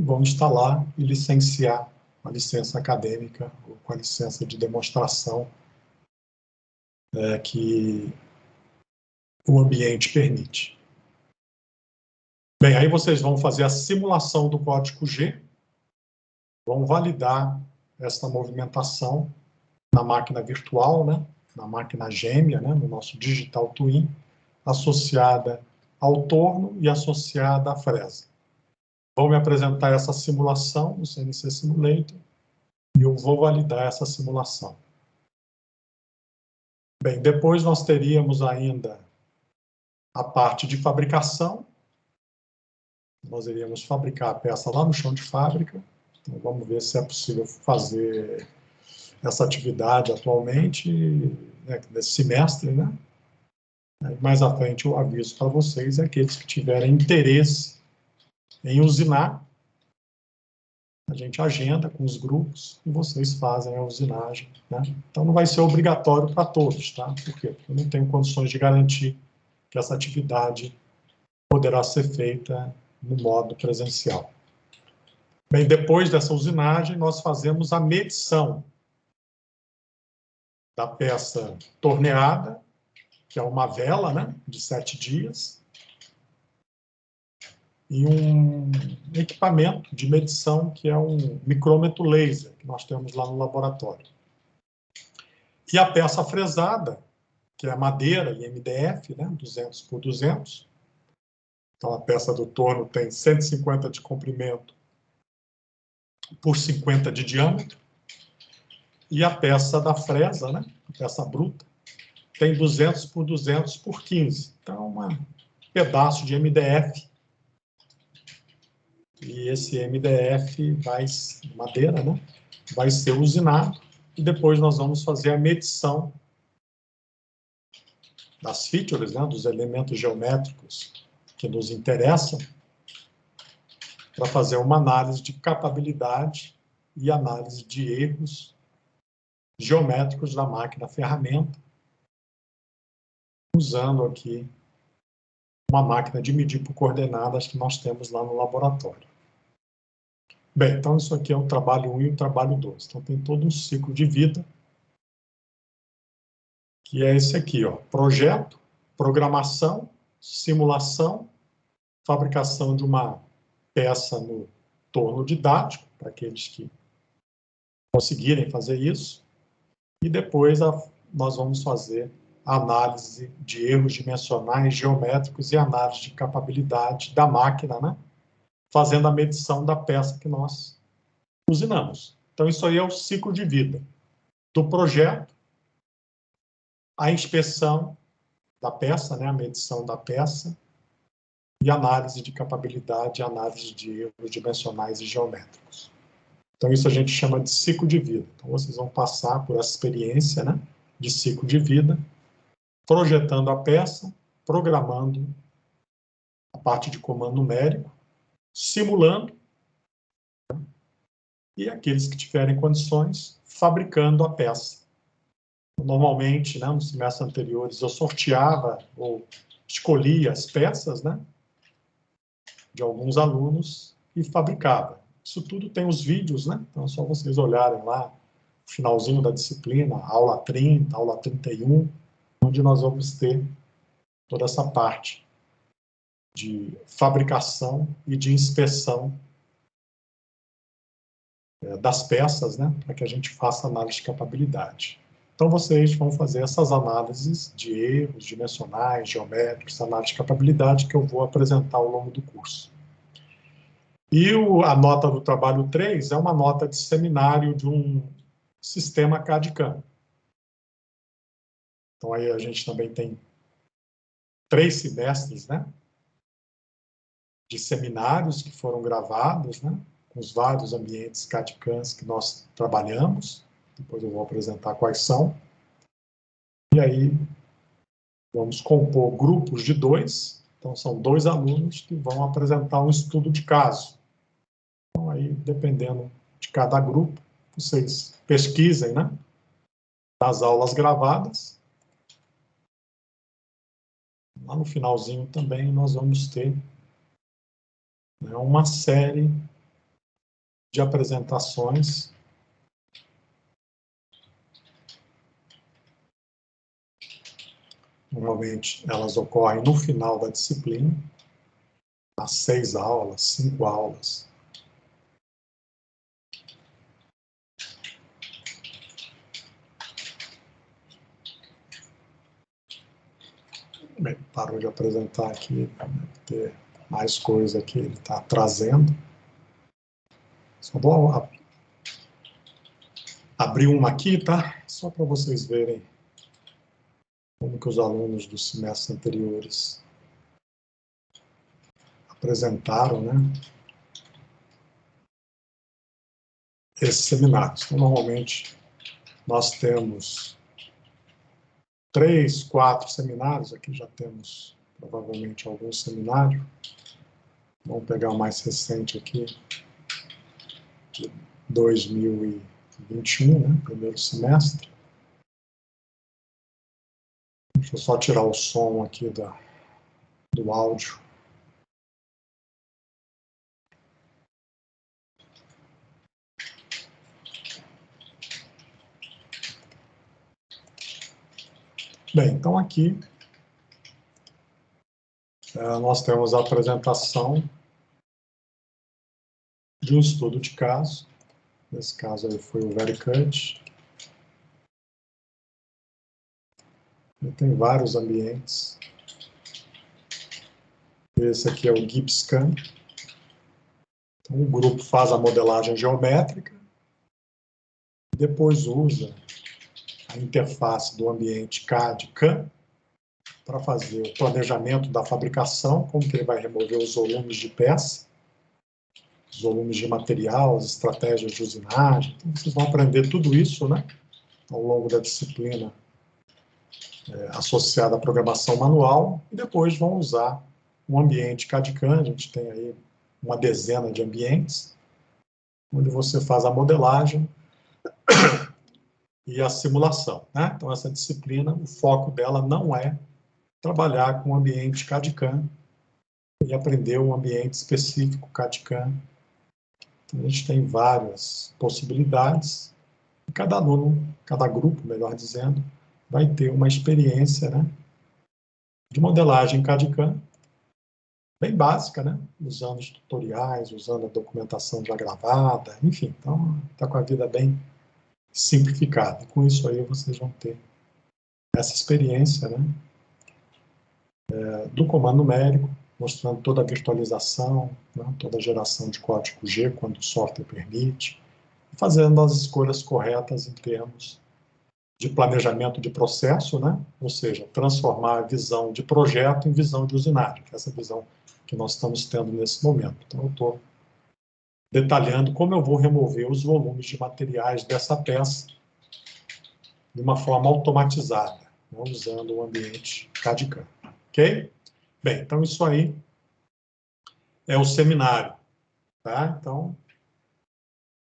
vão instalar e licenciar com a licença acadêmica ou com a licença de demonstração que o ambiente permite. Bem, aí vocês vão fazer a simulação do código G, vão validar essa movimentação na máquina virtual, né, na máquina gêmea, né, no nosso Digital Twin, associada ao torno e associada à fresa. Vão me apresentar essa simulação no CNC Simulator e eu vou validar essa simulação. Bem, depois nós teríamos ainda a parte de fabricação. Nós iríamos fabricar a peça lá no chão de fábrica. Então, vamos ver se é possível fazer essa atividade atualmente, né, nesse semestre, né? Mais à frente eu aviso para vocês, aqueles que tiverem interesse em usinar, a gente agenda com os grupos e vocês fazem a usinagem, né? Então não vai ser obrigatório para todos, tá? Por quê? Porque eu não tenho condições de garantir que essa atividade poderá ser feita no modo presencial. Bem, depois dessa usinagem, nós fazemos a medição da peça torneada, que é uma vela, né, de 7 dias, e um equipamento de medição, que é um micrômetro laser, que nós temos lá no laboratório. E a peça fresada, que é madeira e MDF, né, 200 por 200. Então, a peça do torno tem 150 de comprimento por 50 de diâmetro. E a peça da fresa, né, a peça bruta, tem 200 por 200 por 15. Então, um pedaço de MDF. E esse MDF madeira, né, vai ser usinado. E depois nós vamos fazer a medição das features, né, dos elementos geométricos que nos interessam, para fazer uma análise de capabilidade e análise de erros geométricos da máquina ferramenta, usando aqui uma máquina de medir por coordenadas que nós temos lá no laboratório. Bem, então isso aqui é o trabalho 1 e o trabalho 2. Então tem todo um ciclo de vida, que é esse aqui, ó, projeto, programação, simulação, fabricação de uma peça no torno didático, para aqueles que conseguirem fazer isso, e depois nós vamos fazer a análise de erros dimensionais, geométricos e análise de capabilidade da máquina, né? Fazendo a medição da peça que nós usinamos. Então, isso aí é o ciclo de vida do projeto, a inspeção da peça, né? A medição da peça, e análise de capabilidade, análise de erros dimensionais e geométricos. Então, isso a gente chama de ciclo de vida. Então, vocês vão passar por essa experiência, né, de ciclo de vida, projetando a peça, programando a parte de comando numérico, simulando, e aqueles que tiverem condições, fabricando a peça. Normalmente, né, nos semestres anteriores, eu sorteava ou escolhia as peças, né, de alguns alunos e fabricava. Isso tudo tem os vídeos, né? Então é só vocês olharem lá, no finalzinho da disciplina, aula 30, aula 31, onde nós vamos ter toda essa parte de fabricação e de inspeção das peças, né? Para que a gente faça análise de capabilidade. Então vocês vão fazer essas análises de erros dimensionais, geométricos, análise de capabilidade que eu vou apresentar ao longo do curso. E a nota do trabalho 3 é uma nota de seminário de um sistema CAD/CAM. Então, aí a gente também tem 3 semestres, né, de seminários que foram gravados, né, com os vários ambientes CAD/CAMs que nós trabalhamos. Depois eu vou apresentar quais são. E aí vamos compor grupos de 2. Então, são 2 alunos que vão apresentar um estudo de caso. Então, aí, dependendo de cada grupo, vocês pesquisem, né, das aulas gravadas. Lá no finalzinho também nós vamos ter, né, uma série de apresentações Normalmente, elas ocorrem no final da disciplina, às 6 aulas, 5 aulas. Bem, parou de apresentar aqui, deve ter mais coisa que ele está trazendo. Só vou abrir uma aqui, tá? Só para vocês verem como que os alunos dos semestres anteriores apresentaram, né, esses seminários. Então, normalmente, nós temos 3, 4 seminários, aqui já temos provavelmente algum seminário. Vamos pegar o mais recente aqui, de 2021, né, primeiro semestre. Deixa eu só tirar o som aqui do áudio. Bem, então aqui nós temos a apresentação de um estudo de caso. Nesse caso aí foi o VeriCut. Ele tem vários ambientes. Esse aqui é o GIPSCAN. Então, o grupo faz a modelagem geométrica, depois usa a interface do ambiente CAD-CAM para fazer o planejamento da fabricação, como que ele vai remover os volumes de peça, os volumes de material, as estratégias de usinagem. Então, vocês vão aprender tudo isso, né, ao longo da disciplina associada à programação manual, e depois vão usar um ambiente CAD-CAM. A gente tem aí uma dezena de ambientes, onde você faz a modelagem e a simulação, né? Então, essa disciplina, o foco dela não é trabalhar com o ambiente CAD-CAM e aprender um ambiente específico CAD-CAM. Então, a gente tem várias possibilidades, e cada aluno, cada grupo, melhor dizendo, vai ter uma experiência, né, de modelagem CAD-CAM bem básica, né, usando os tutoriais, usando a documentação já gravada, enfim, então está com a vida bem simplificada. Com isso aí vocês vão ter essa experiência, né, do comando numérico, mostrando toda a virtualização, né, toda a geração de código G, quando o software permite, fazendo as escolhas corretas em termos de planejamento de processo, né, ou seja, transformar a visão de projeto em visão de usinagem, que é essa visão que nós estamos tendo nesse momento. Então, eu estou detalhando como eu vou remover os volumes de materiais dessa peça de uma forma automatizada, né, usando o ambiente CAD-CAM. Ok? Bem, então isso aí é o seminário, tá? Então,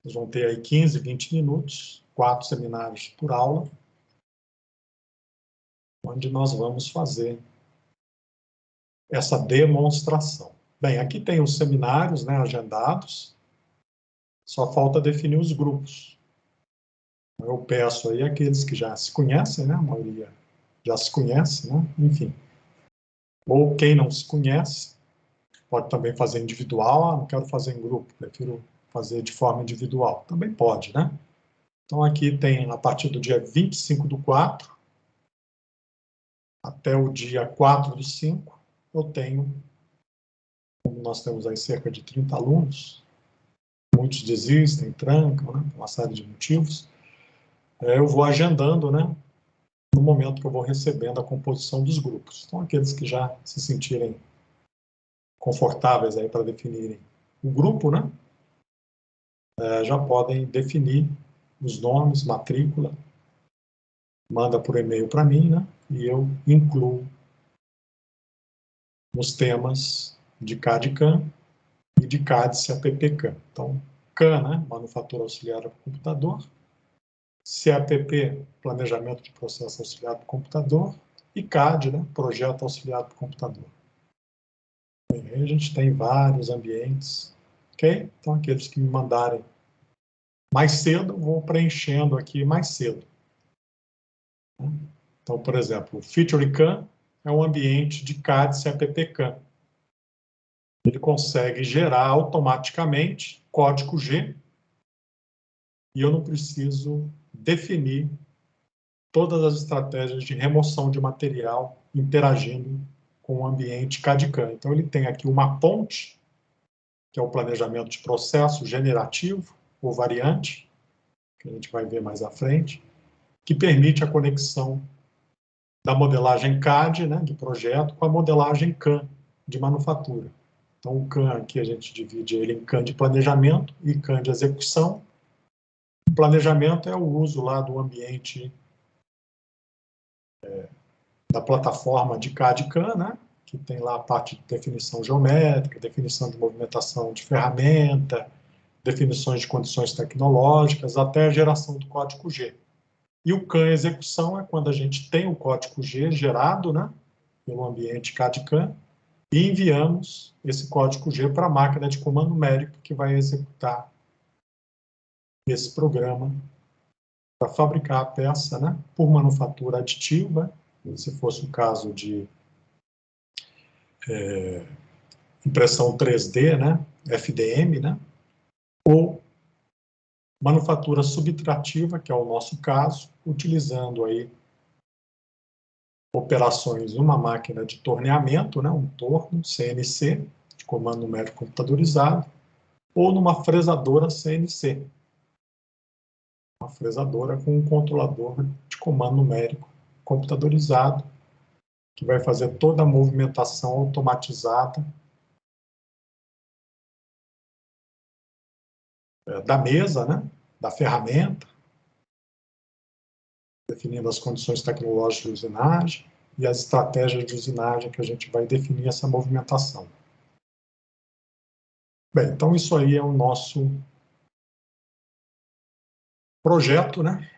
vocês vão ter aí 15, 20 minutos, 4 seminários por aula, onde nós vamos fazer essa demonstração. Bem, aqui tem os seminários, né, agendados, só falta definir os grupos. Eu peço aí aqueles que já se conhecem, né, a maioria já se conhece, né, enfim. Ou quem não se conhece, pode também fazer individual, não quero fazer em grupo, prefiro fazer de forma individual. Também pode, né? Então, aqui tem, a partir do dia 25/4 até o dia 4/5, eu tenho, como nós temos aí cerca de 30 alunos, muitos desistem, trancam, né, por uma série de motivos, eu vou agendando, né, no momento que eu vou recebendo a composição dos grupos. Então, aqueles que já se sentirem confortáveis aí para definirem o grupo, né, já podem definir os nomes, matrícula, manda por e-mail para mim, né, e eu incluo nos temas de CAD-CAM e de CAD-CAPP-CAM. Então, CAM, né, Manufatura Auxiliar para o Computador, CAPP, Planejamento de Processo Auxiliar para o Computador, e CAD, né, Projeto Auxiliar para o Computador. Bem, aí a gente tem vários ambientes, ok? Então, aqueles que me mandarem mais cedo, eu vou preenchendo aqui mais cedo. Então, por exemplo, o FeatureCAM é um ambiente de CAD CAPP-CAM. Ele consegue gerar automaticamente código G e eu não preciso definir todas as estratégias de remoção de material interagindo com o ambiente CAD/CAM. Então, ele tem aqui uma ponte, que é o planejamento de processo generativo ou variante, que a gente vai ver mais à frente, que permite a conexão da modelagem CAD, né, de projeto, com a modelagem CAM, de manufatura. Então, o CAM aqui a gente divide ele em CAM de planejamento e CAM de execução. O planejamento é o uso lá do ambiente da plataforma de CAD/CAM, né, que tem lá a parte de definição geométrica, definição de movimentação de ferramenta, definições de condições tecnológicas, até a geração do código G. E o CAM execução é quando a gente tem o código G gerado, né, pelo ambiente CAD/CAM, e enviamos esse código G para a máquina de comando numérico que vai executar esse programa para fabricar a peça, né, por manufatura aditiva, se fosse o caso de impressão 3D, né, FDM, né, ou manufatura subtrativa, que é o nosso caso, utilizando aí operações numa máquina de torneamento, né, um torno CNC, de comando numérico computadorizado, ou numa fresadora CNC, uma fresadora com um controlador de comando numérico computadorizado, que vai fazer toda a movimentação automatizada da mesa, né, da ferramenta, definindo as condições tecnológicas de usinagem e as estratégias de usinagem que a gente vai definir essa movimentação. Bem, então isso aí é o nosso projeto, né?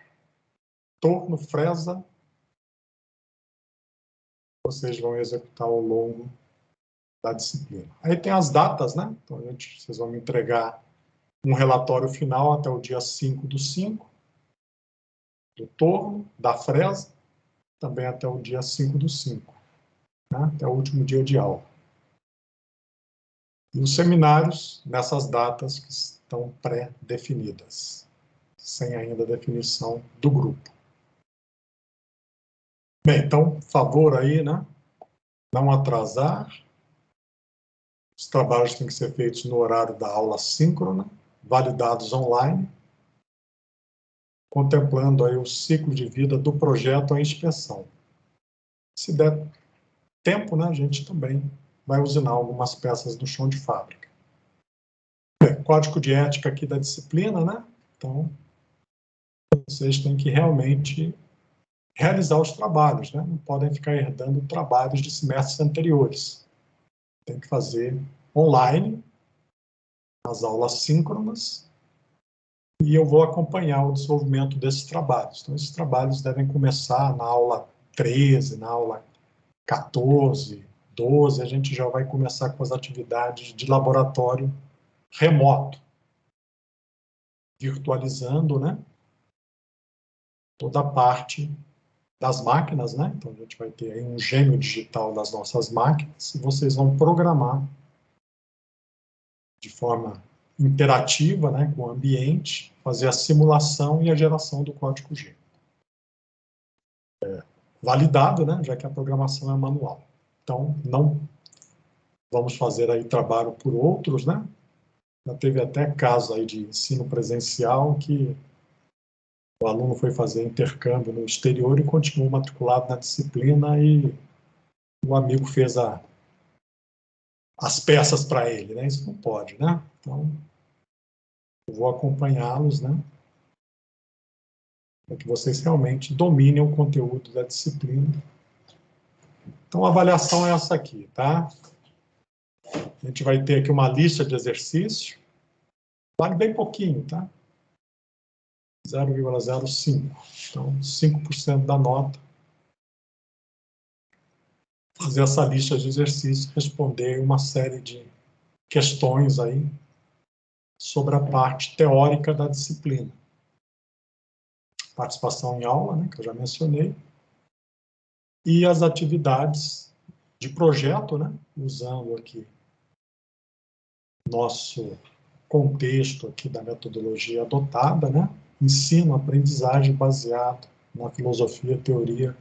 Torno, fresa, vocês vão executar ao longo da disciplina. Aí tem as datas, né? Então, vocês vão me entregar um relatório final até o dia 5/5, do torno, da fresa, também até o dia 5/5, né? Até o último dia de aula. E os seminários nessas datas que estão pré-definidas, sem ainda definição do grupo. Bem, então, favor aí, né? Não atrasar. Os trabalhos têm que ser feitos no horário da aula síncrona, validados online, contemplando aí o ciclo de vida do projeto à inspeção. Se der tempo, né, a gente também vai usinar algumas peças do chão de fábrica. Código de ética aqui da disciplina, né? Então, vocês têm que realmente realizar os trabalhos, né? Não podem ficar herdando trabalhos de semestres anteriores. Tem que fazer online, as aulas síncronas, e eu vou acompanhar o desenvolvimento desses trabalhos. Então, esses trabalhos devem começar na aula 13, na aula 14, 12, a gente já vai começar com as atividades de laboratório remoto, virtualizando, né, toda a parte das máquinas, né? Então, a gente vai ter aí um gêmeo digital das nossas máquinas, e vocês vão programar de forma interativa, né, com o ambiente, fazer a simulação e a geração do código G. Validado, né, já que a programação é manual. Então, não vamos fazer aí trabalho por outros, né? Já teve até caso aí de ensino presencial que o aluno foi fazer intercâmbio no exterior e continuou matriculado na disciplina e o amigo fez as peças para ele, né? Isso não pode, né? Então, eu vou acompanhá-los, né? Para que vocês realmente dominem o conteúdo da disciplina. Então, a avaliação é essa aqui, tá? A gente vai ter aqui uma lista de exercícios. Vale bem pouquinho, tá? 0,05. Então, 5% da nota. Fazer essa lista de exercícios, responder uma série de questões aí sobre a parte teórica da disciplina. Participação em aula, né, que eu já mencionei. e as atividades de projeto, né? Usando aqui nosso contexto aqui da metodologia adotada, né? Ensino, aprendizagem baseado na filosofia, teoria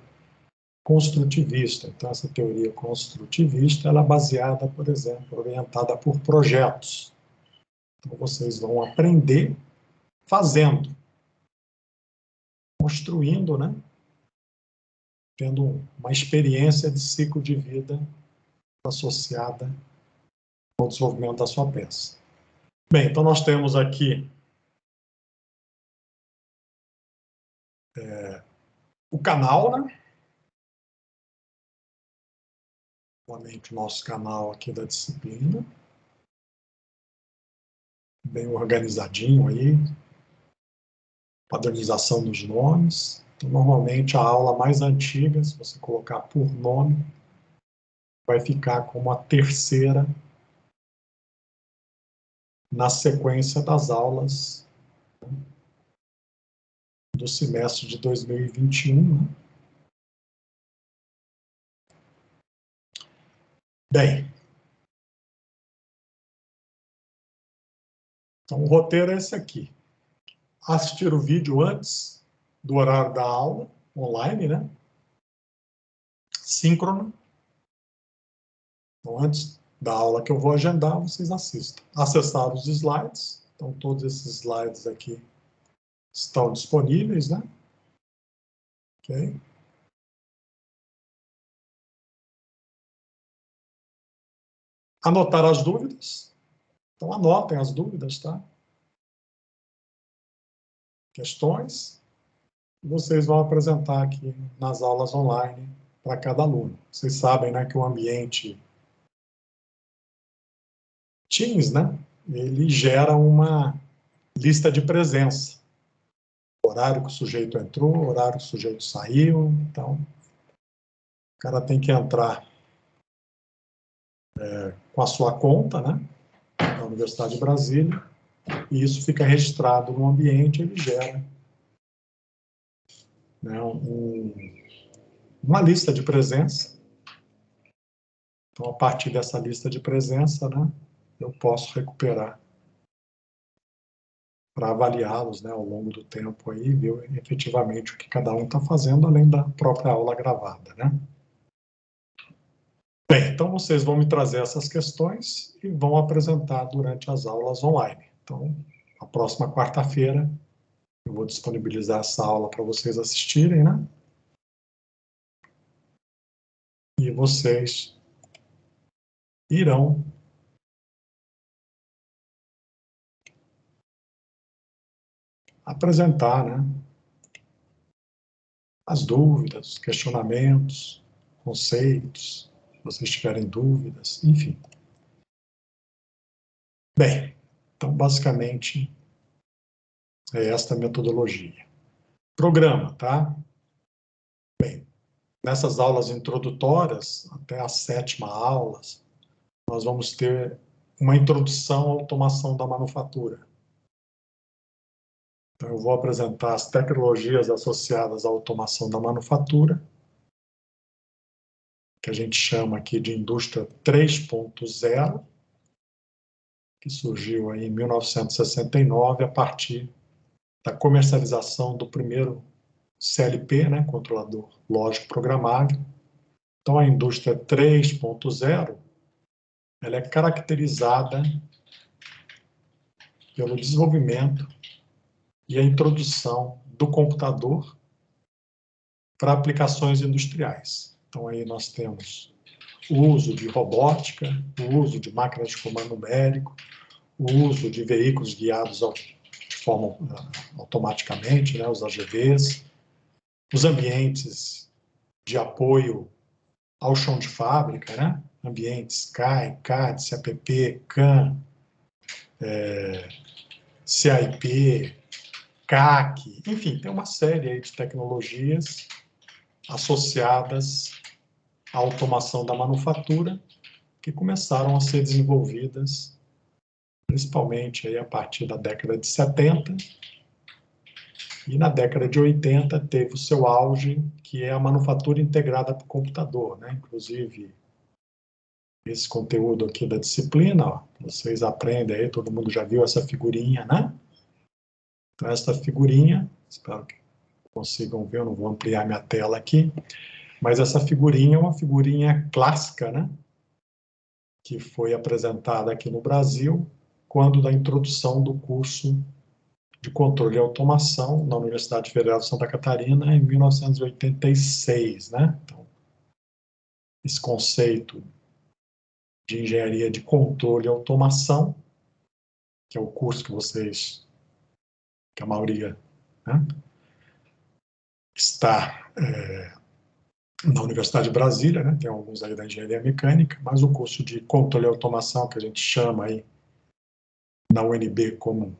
construtivista. Então, essa teoria construtivista, ela é baseada, por exemplo, orientada por projetos. Então, vocês vão aprender fazendo, construindo, né? Tendo uma experiência de ciclo de vida associada ao desenvolvimento da sua peça. Bem, então nós temos aqui o canal, né? Novamente o nosso canal aqui da disciplina. Bem organizadinho aí. Padronização dos nomes. Então, normalmente a aula mais antiga, se você colocar por nome, vai ficar como a terceira na sequência das aulas do semestre de 2021. Né? Bem, então o roteiro é esse aqui. Assistir o vídeo antes do horário da aula, online, né? Síncrono. Então, antes da aula que eu vou agendar, vocês assistam. Acessar os slides. Então, todos esses slides aqui estão disponíveis, né? Ok. Anotar as dúvidas. Então, anotem as dúvidas, tá? Questões. Vocês vão apresentar aqui nas aulas online para cada aluno. Vocês sabem, né, que o ambiente Teams, né, ele gera uma lista de presença. Horário que o sujeito entrou, horário que o sujeito saiu. Então, o cara tem que entrar com a sua conta, né, na Universidade de Brasília, e isso fica registrado no ambiente, ele gera, né, uma lista de presença. Então, a partir dessa lista de presença, né, eu posso recuperar para avaliá-los, né, ao longo do tempo aí, ver efetivamente o que cada um está fazendo, além da própria aula gravada, né? Bem, então vocês vão me trazer essas questões e vão apresentar durante as aulas online. Então, a próxima quarta-feira, eu vou disponibilizar essa aula para vocês assistirem, né? E vocês irão apresentar, né, as dúvidas, questionamentos, conceitos, se vocês tiverem dúvidas, enfim. Bem, então, basicamente, é esta metodologia. Programa, tá? Bem, nessas aulas introdutórias, até a 7ª aula, nós vamos ter uma introdução à automação da manufatura. Então, eu vou apresentar as tecnologias associadas à automação da manufatura, que a gente chama aqui de indústria 3.0, que surgiu aí em 1969, a partir da comercialização do primeiro CLP, né, controlador lógico programável. Então, a indústria 3.0, ela é caracterizada pelo desenvolvimento e a introdução do computador para aplicações industriais. Então, aí nós temos o uso de robótica, o uso de máquinas de comando numérico, o uso de veículos guiados de forma automaticamente, né, os AGVs, os ambientes de apoio ao chão de fábrica, né, ambientes CAE, CAD, CAPP, CAM, CAIP, CAC, enfim, tem uma série aí de tecnologias associadas à automação da manufatura que começaram a ser desenvolvidas principalmente aí a partir da década de 70 E na década de 80 teve o seu auge, que é a manufatura integrada para o computador, né? Inclusive, esse conteúdo aqui da disciplina, ó, vocês aprendem aí, todo mundo já viu essa figurinha, né? Então, essa figurinha, espero que consigam ver, eu não vou ampliar minha tela aqui, mas essa figurinha é uma figurinha clássica, né? Que foi apresentada aqui no Brasil, quando da introdução do curso de controle e automação na Universidade Federal de Santa Catarina, em 1986, né? Então, esse conceito de engenharia de controle e automação, que é o curso que a maioria, né, está na Universidade de Brasília, né? Tem alguns aí da engenharia mecânica, mas o curso de controle e automação, que a gente chama aí na UNB como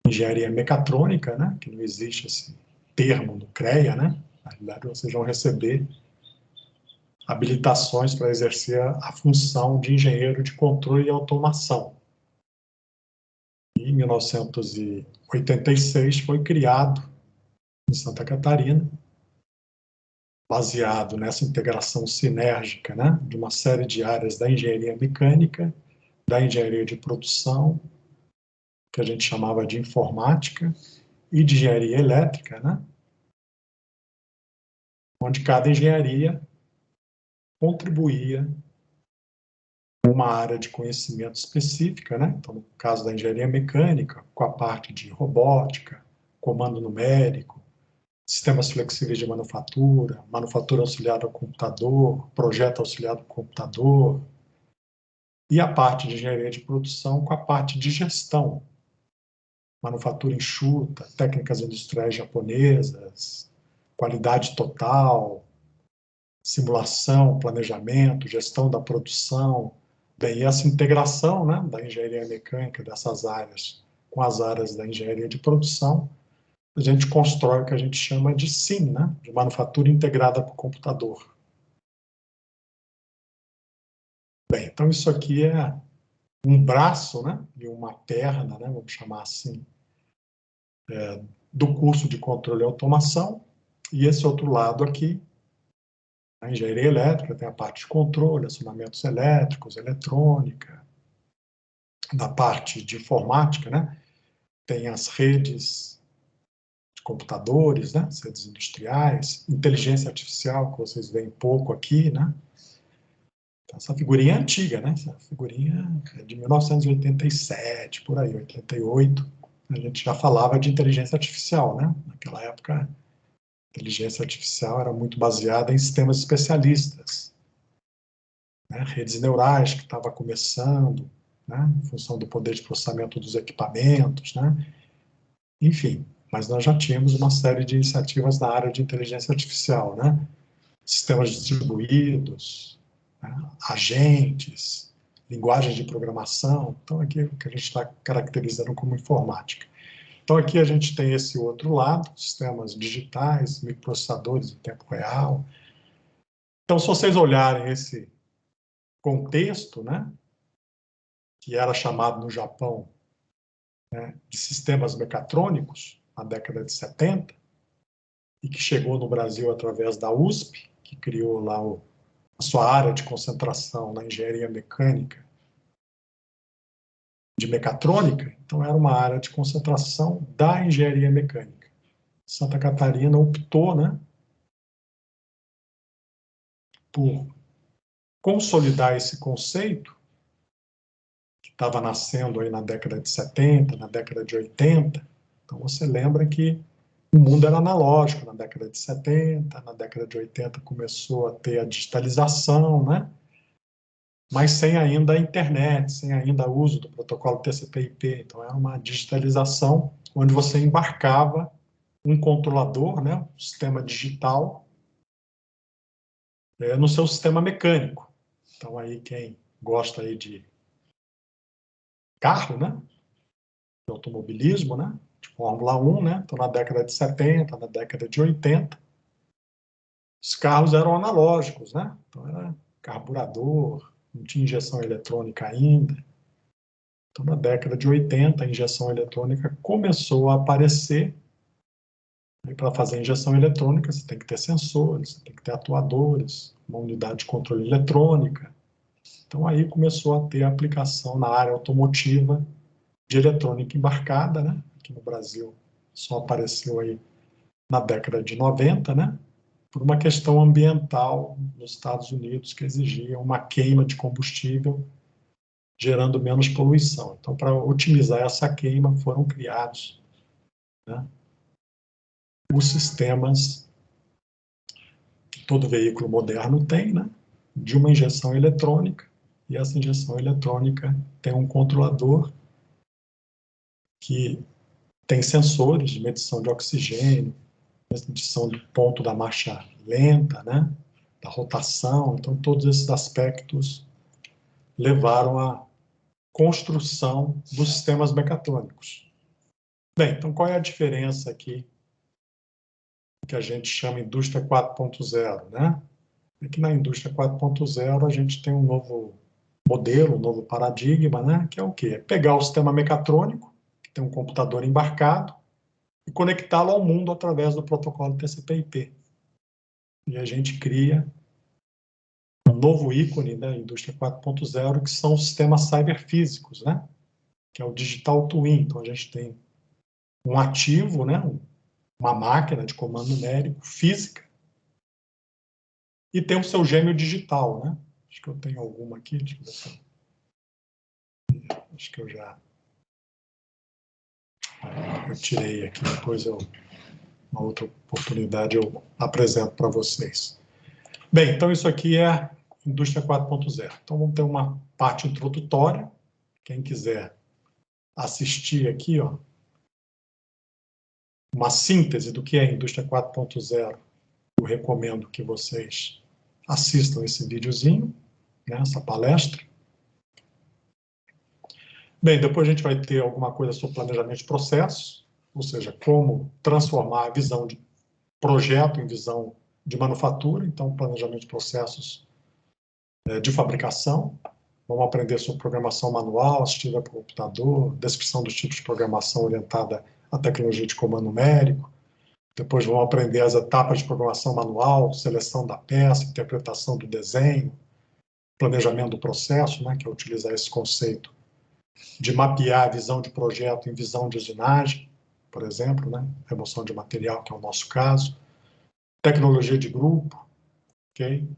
engenharia mecatrônica, né? Que não existe esse termo no CREA, né? Na realidade, vocês vão receber habilitações para exercer a função de engenheiro de controle e automação. E em 1986 foi criado em Santa Catarina, baseado nessa integração sinérgica, né, de uma série de áreas da engenharia mecânica, da engenharia de produção, que a gente chamava de informática, e de engenharia elétrica, né, onde cada engenharia contribuía com uma área de conhecimento específica, né? Então, no caso da engenharia mecânica, com a parte de robótica, comando numérico, sistemas flexíveis de manufatura, manufatura auxiliada ao computador, projeto auxiliado ao computador, e a parte de engenharia de produção com a parte de gestão, manufatura enxuta, técnicas industriais japonesas, qualidade total, simulação, planejamento, gestão da produção. Bem, e essa integração, né, da engenharia mecânica dessas áreas com as áreas da engenharia de produção, a gente constrói o que a gente chama de SIM, né, de manufatura integrada para o computador. Bem, então isso aqui é um braço, né, e uma perna, né, vamos chamar assim, do curso de controle e automação, e esse outro lado aqui, a engenharia elétrica, tem a parte de controle, acionamentos elétricos, eletrônica. Da parte de informática, né, tem as redes de computadores, né, as redes industriais, inteligência artificial, que vocês veem pouco aqui, né. Então, essa figurinha é antiga, né, essa figurinha é de 1987, por aí, 88, a gente já falava de inteligência artificial, né, naquela época inteligência artificial era muito baseada em sistemas especialistas, né? Redes neurais que estava começando, né? Em função do poder de processamento dos equipamentos, né? Enfim, mas nós já tínhamos uma série de iniciativas na área de inteligência artificial, né? Sistemas distribuídos, né? Agentes, linguagens de programação, então aqui é o que a gente está caracterizando como informática. Então, aqui a gente tem esse outro lado, sistemas digitais, microprocessadores em tempo real. Então, se vocês olharem esse contexto, né, que era chamado no Japão, né, de sistemas mecatrônicos, na década de 70, e que chegou no Brasil através da USP, que criou lá a sua área de concentração na engenharia mecânica, de mecatrônica, então era uma área de concentração da engenharia mecânica. Santa Catarina optou, né, por consolidar esse conceito, que estava nascendo aí na década de 70, na década de 80. Então, você lembra que o mundo era analógico na década de 70, na década de 80 começou a ter a digitalização, né? Mas sem ainda a internet, sem ainda o uso do protocolo TCP/IP. Então, era uma digitalização onde você embarcava um controlador, né, um sistema digital, no seu sistema mecânico. Então, aí quem gosta aí de carro, né, de automobilismo, né, de Fórmula 1, né, então na década de 70, na década de 80, os carros eram analógicos, né, então era carburador, não tinha injeção eletrônica ainda. Então, na década de 80, a injeção eletrônica começou a aparecer Para fazer injeção eletrônica, você tem que ter sensores, você tem que ter atuadores, uma unidade de controle eletrônica. Então, aí começou a ter aplicação na área automotiva de eletrônica embarcada, né? Aqui no Brasil só apareceu aí na década de 90, né? Por uma questão ambiental nos Estados Unidos que exigia uma queima de combustível gerando menos poluição. Então, para otimizar essa queima, foram criados, né, os sistemas que todo veículo moderno tem, né, de uma injeção eletrônica, e essa injeção eletrônica tem um controlador que tem sensores de medição de oxigênio, medição do ponto da marcha lenta, né, da rotação. Então, todos esses aspectos levaram à construção dos sistemas mecatrônicos. Bem, então qual é a diferença aqui que a gente chama indústria 4.0, né? É que na indústria 4.0 a gente tem um novo modelo, um novo paradigma, né? Que é o quê? É pegar o sistema mecatrônico, que tem um computador embarcado, e conectá-lo ao mundo através do protocolo TCP/IP. E a gente cria um novo ícone da indústria 4.0, que são os sistemas cyberfísicos, né? Que é o digital twin. Então a gente tem um ativo, né? Uma máquina de comando numérico física, e tem o seu gêmeo digital, né? Acho que eu tenho alguma aqui, acho que eu tirei aqui, depois uma outra oportunidade eu apresento para vocês. Bem, então isso aqui é a indústria 4.0. Então vamos ter uma parte introdutória, quem quiser assistir aqui, ó, uma síntese do que é a indústria 4.0, eu recomendo que vocês assistam esse videozinho, né, essa palestra. Bem, depois a gente vai ter alguma coisa sobre planejamento de processos, ou seja, como transformar a visão de projeto em visão de manufatura, então planejamento de processos de fabricação. Vamos aprender sobre programação manual, assistida por computador, descrição dos tipos de programação orientada à tecnologia de comando numérico. Depois vamos aprender as etapas de programação manual, seleção da peça, interpretação do desenho, planejamento do processo, né, que é utilizar esse conceito de mapear a visão de projeto em visão de usinagem, por exemplo, né? Remoção de material, que é o nosso caso. Tecnologia de grupo, okay?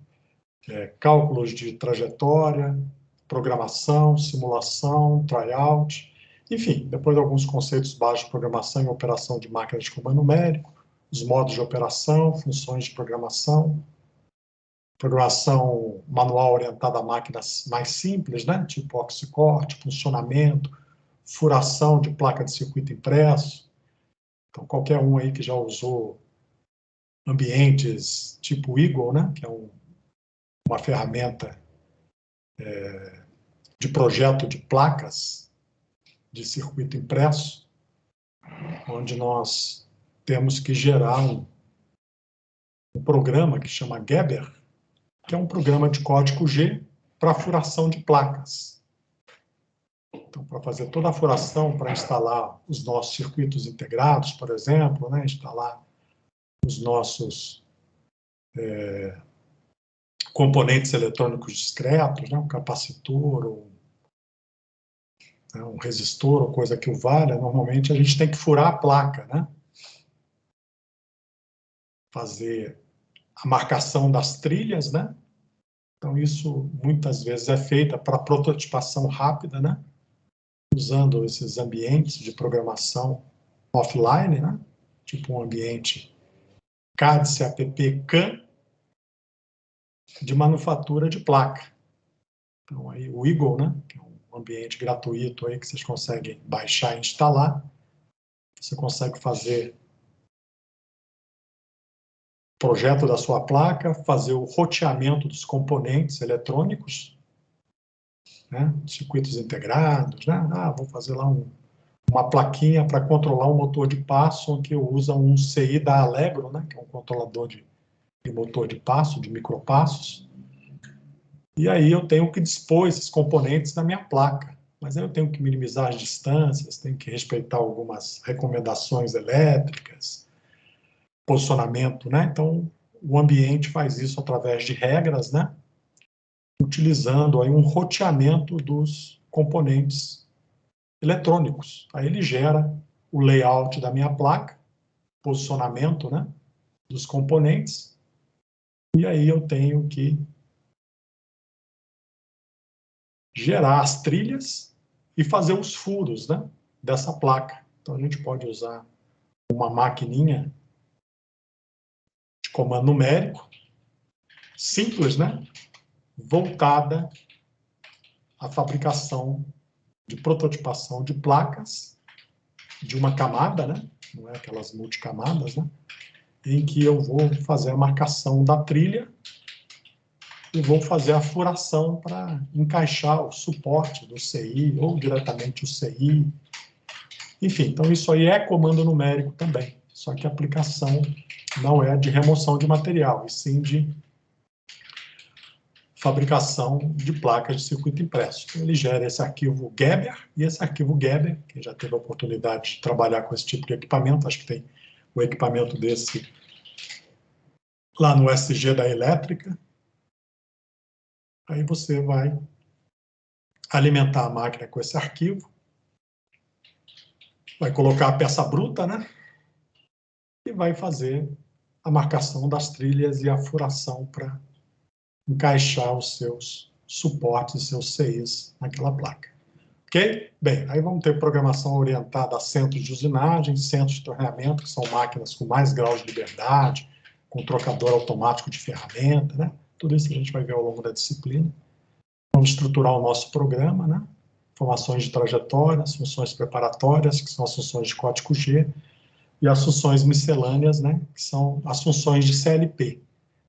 Cálculos de trajetória, programação, simulação, tryout, enfim, depois alguns conceitos básicos de programação e operação de máquinas de comando numérico, os modos de operação, funções de programação manual orientada a máquinas mais simples, né? Tipo oxicorte, funcionamento, furação de placa de circuito impresso. Então, qualquer um aí que já usou ambientes tipo Eagle, né? Que é uma ferramenta de projeto de placas de circuito impresso, onde nós temos que gerar um programa que chama Gerber, que é um programa de código G para furação de placas. Então, para fazer toda a furação, para instalar os nossos circuitos integrados, por exemplo, né, instalar os nossos componentes eletrônicos discretos, né, um capacitor, ou, né, um resistor, ou coisa que o valha, normalmente a gente tem que furar a placa, né? Fazer a marcação das trilhas, né? Então, isso muitas vezes é feito para prototipação rápida, né? Usando esses ambientes de programação offline, né? Tipo um ambiente CAD, CAPP, CAM, de manufatura de placa. Então, aí o Eagle, né? Que é um ambiente gratuito aí que vocês conseguem baixar e instalar. Você consegue fazer projeto da sua placa, fazer o roteamento dos componentes eletrônicos, né? Circuitos integrados, né? Vou fazer lá uma plaquinha para controlar um motor de passo, que usa um CI da Allegro, né? Que é um controlador de motor de passo, de micropassos. E aí eu tenho que dispor esses componentes na minha placa. Mas aí eu tenho que minimizar as distâncias, tenho que respeitar algumas recomendações elétricas, posicionamento, né? Então, o ambiente faz isso através de regras, né? Utilizando aí um roteamento dos componentes eletrônicos. Aí ele gera o layout da minha placa, posicionamento, né, dos componentes, e aí eu tenho que gerar as trilhas e fazer os furos, né, dessa placa. Então a gente pode usar uma maquininha de comando numérico, simples, né, voltada à fabricação de prototipação de placas de uma camada, né, não é aquelas multicamadas, né, em que eu vou fazer a marcação da trilha e vou fazer a furação para encaixar o suporte do CI ou diretamente o CI. Enfim, então isso aí é comando numérico também, só que a aplicação não é de remoção de material, e sim de fabricação de placas de circuito impresso. Então, ele gera esse arquivo Geber, e esse arquivo Geber, quem já teve a oportunidade de trabalhar com esse tipo de equipamento, acho que tem o equipamento desse lá no SG da elétrica, aí você vai alimentar a máquina com esse arquivo, vai colocar a peça bruta, né? E vai fazer a marcação das trilhas e a furação para encaixar os seus suportes, seus CIs naquela placa. Ok? Bem, aí vamos ter programação orientada a centros de usinagem, centros de torneamento, que são máquinas com mais graus de liberdade, com trocador automático de ferramenta, né? Tudo isso a gente vai ver ao longo da disciplina. Vamos estruturar o nosso programa, né? Informações de trajetórias, funções preparatórias, que são as funções de código G, e as funções miscelâneas, né, que são as funções de CLP.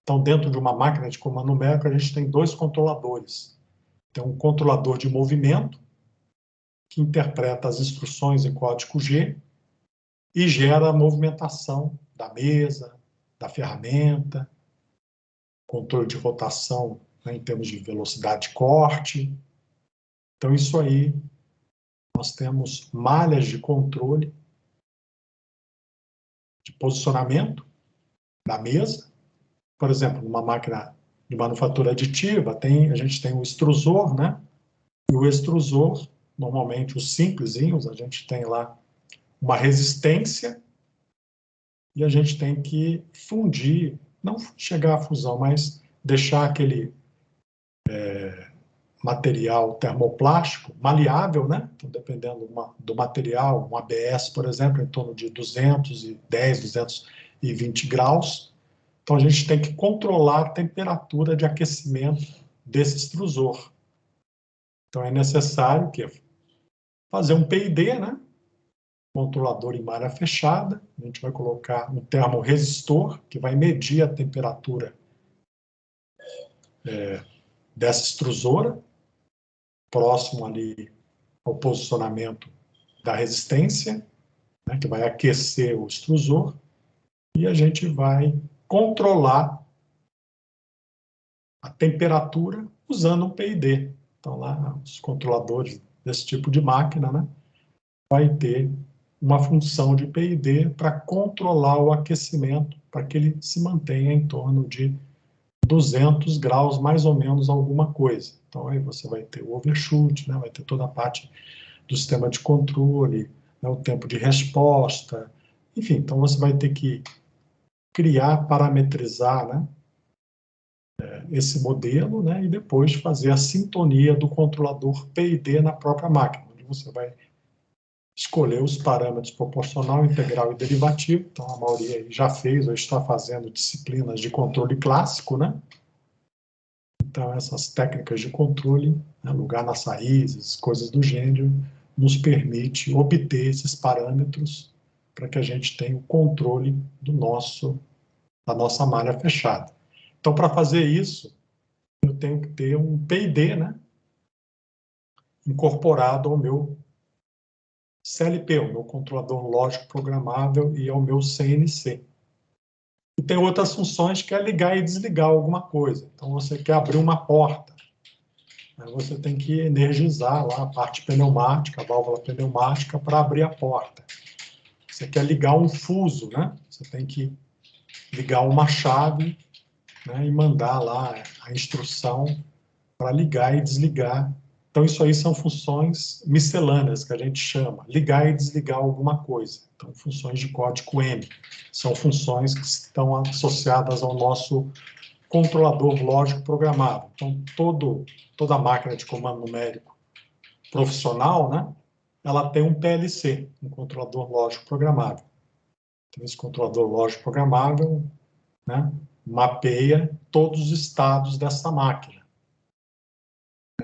Então, dentro de uma máquina de comando numérico, a gente tem dois controladores. Tem um controlador de movimento, que interpreta as instruções em código G e gera a movimentação da mesa, da ferramenta, controle de rotação, né, em termos de velocidade de corte. Então, isso aí, nós temos malhas de controle de posicionamento da mesa. Por exemplo, numa máquina de manufatura aditiva, a gente tem o extrusor, né? E o extrusor, normalmente os simplesinhos, a gente tem lá uma resistência e a gente tem que fundir, não chegar à fusão, mas deixar aquele material termoplástico maleável, né? Então, dependendo do material, um ABS, por exemplo, em torno de 210, 220 graus. Então, a gente tem que controlar a temperatura de aquecimento desse extrusor. Então, é necessário fazer um PID, né? Controlador em malha fechada. A gente vai colocar um termorresistor, que vai medir a temperatura dessa extrusora, próximo ali ao posicionamento da resistência, né? Que vai aquecer o extrusor. E a gente vai controlar a temperatura usando um PID. Então, lá, os controladores desse tipo de máquina, né, vai ter uma função de PID para controlar o aquecimento, para que ele se mantenha em torno de 200 graus, mais ou menos, alguma coisa. Então, aí você vai ter o overshoot, né, vai ter toda a parte do sistema de controle, né, o tempo de resposta, enfim, então você vai ter que criar, parametrizar, né, esse modelo, né, e depois fazer a sintonia do controlador PID na própria máquina, onde você vai escolher os parâmetros proporcional, integral e derivativo. Então, a maioria já fez ou está fazendo disciplinas de controle clássico, né? Então, essas técnicas de controle, né, lugar nas raízes, coisas do gênero, nos permite obter esses parâmetros para que a gente tenha o controle da nossa malha fechada. Então, para fazer isso, eu tenho que ter um PID, né, incorporado ao meu CLP, o meu controlador lógico programável, e ao meu CNC. E tem outras funções que é ligar e desligar alguma coisa. Então, você quer abrir uma porta, aí você tem que energizar lá a parte pneumática, a válvula pneumática, para abrir a porta. Você quer ligar um fuso, né? Você tem que ligar uma chave, né, e mandar lá a instrução para ligar e desligar. Então, isso aí são funções miscelâneas, que a gente chama, ligar e desligar alguma coisa. Então, funções de código M. São funções que estão associadas ao nosso controlador lógico programável. Então, toda máquina de comando numérico profissional, né, ela tem um PLC, um controlador lógico programável. Então, esse controlador lógico programável, né, mapeia todos os estados dessa máquina.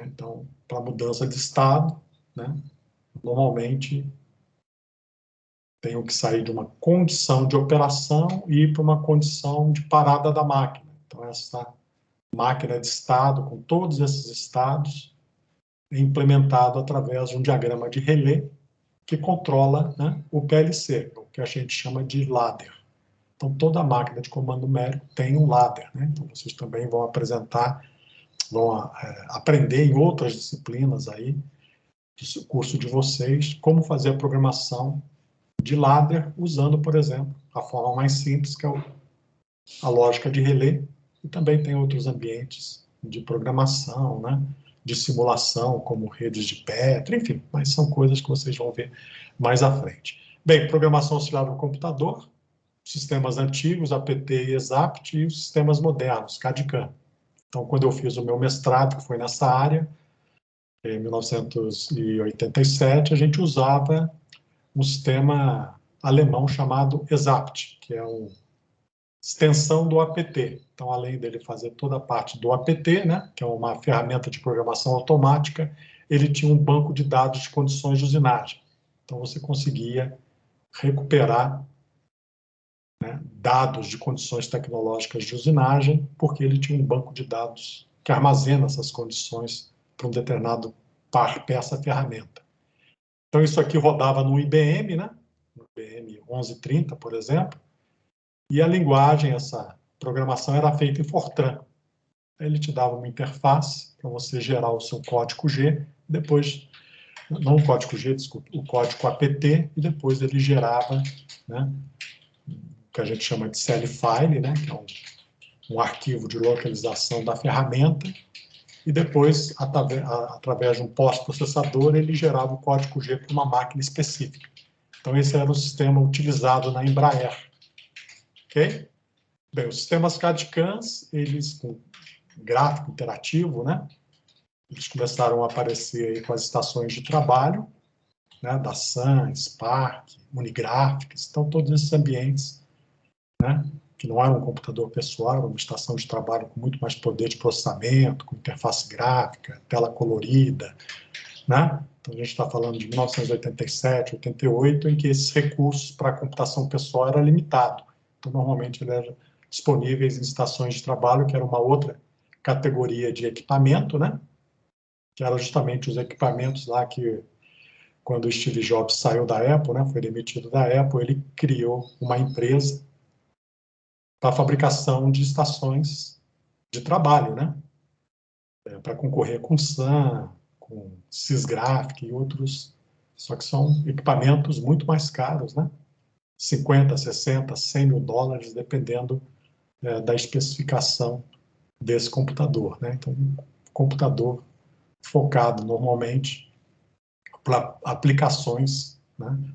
Então, para mudança de estado, né, normalmente tenho que sair de uma condição de operação e ir para uma condição de parada da máquina. Então, essa máquina de estado, com todos esses estados, é implementado através de um diagrama de relé que controla, né, o PLC, o que a gente chama de ladder. Então, toda máquina de comando numérico tem um ladder, né? Então, vocês também vão aprender em outras disciplinas aí, do curso de vocês, como fazer a programação de ladder usando, por exemplo, a forma mais simples, que é a lógica de relé, e também tem outros ambientes de programação, né, de simulação, como redes de Petri, enfim, mas são coisas que vocês vão ver mais à frente. Bem, programação auxiliar no computador, sistemas antigos, APT e EXAPT, e os sistemas modernos, CAD e CAM. Então, quando eu fiz o meu mestrado, que foi nessa área, em 1987, a gente usava um sistema alemão chamado EXAPT, que é uma extensão do APT. Então, além dele fazer toda a parte do APT, né, que é uma ferramenta de programação automática, ele tinha um banco de dados de condições de usinagem. Então, você conseguia recuperar, né, dados de condições tecnológicas de usinagem, porque ele tinha um banco de dados que armazena essas condições para um determinado peça ferramenta. Então, isso aqui rodava no IBM, né? No IBM 1130, por exemplo, e a linguagem, essa programação era feita em Fortran. Ele te dava uma interface para você gerar o seu código G, depois, não o código G, desculpa, o código APT, e depois ele gerava, né, o que a gente chama de CL file, né, que é um arquivo de localização da ferramenta, e depois, através de um pós-processador, ele gerava o código G para uma máquina específica. Então, esse era o sistema utilizado na Embraer. Ok? Bem, os sistemas CAD/CAMs, eles, com gráfico interativo, né? Eles começaram a aparecer aí com as estações de trabalho, né? Da Sun, Spark, Unigraphics, então todos esses ambientes, né, que não era um computador pessoal, era uma estação de trabalho com muito mais poder de processamento, com interface gráfica, tela colorida, né? Então, a gente está falando de 1987, 88, em que esses recursos para a computação pessoal eram limitados. Então, normalmente, eles eram disponíveis em estações de trabalho, que era uma outra categoria de equipamento, né? Que eram justamente os equipamentos lá que, quando o Steve Jobs saiu da Apple, né, foi demitido da Apple, ele criou uma empresa para a fabricação de estações de trabalho, né? Para concorrer com Sun, com Sysgraphic e outros, só que são equipamentos muito mais caros, né? 50, 60, 100 mil dólares, dependendo da especificação desse computador, né? Então, um computador focado normalmente para aplicações, né,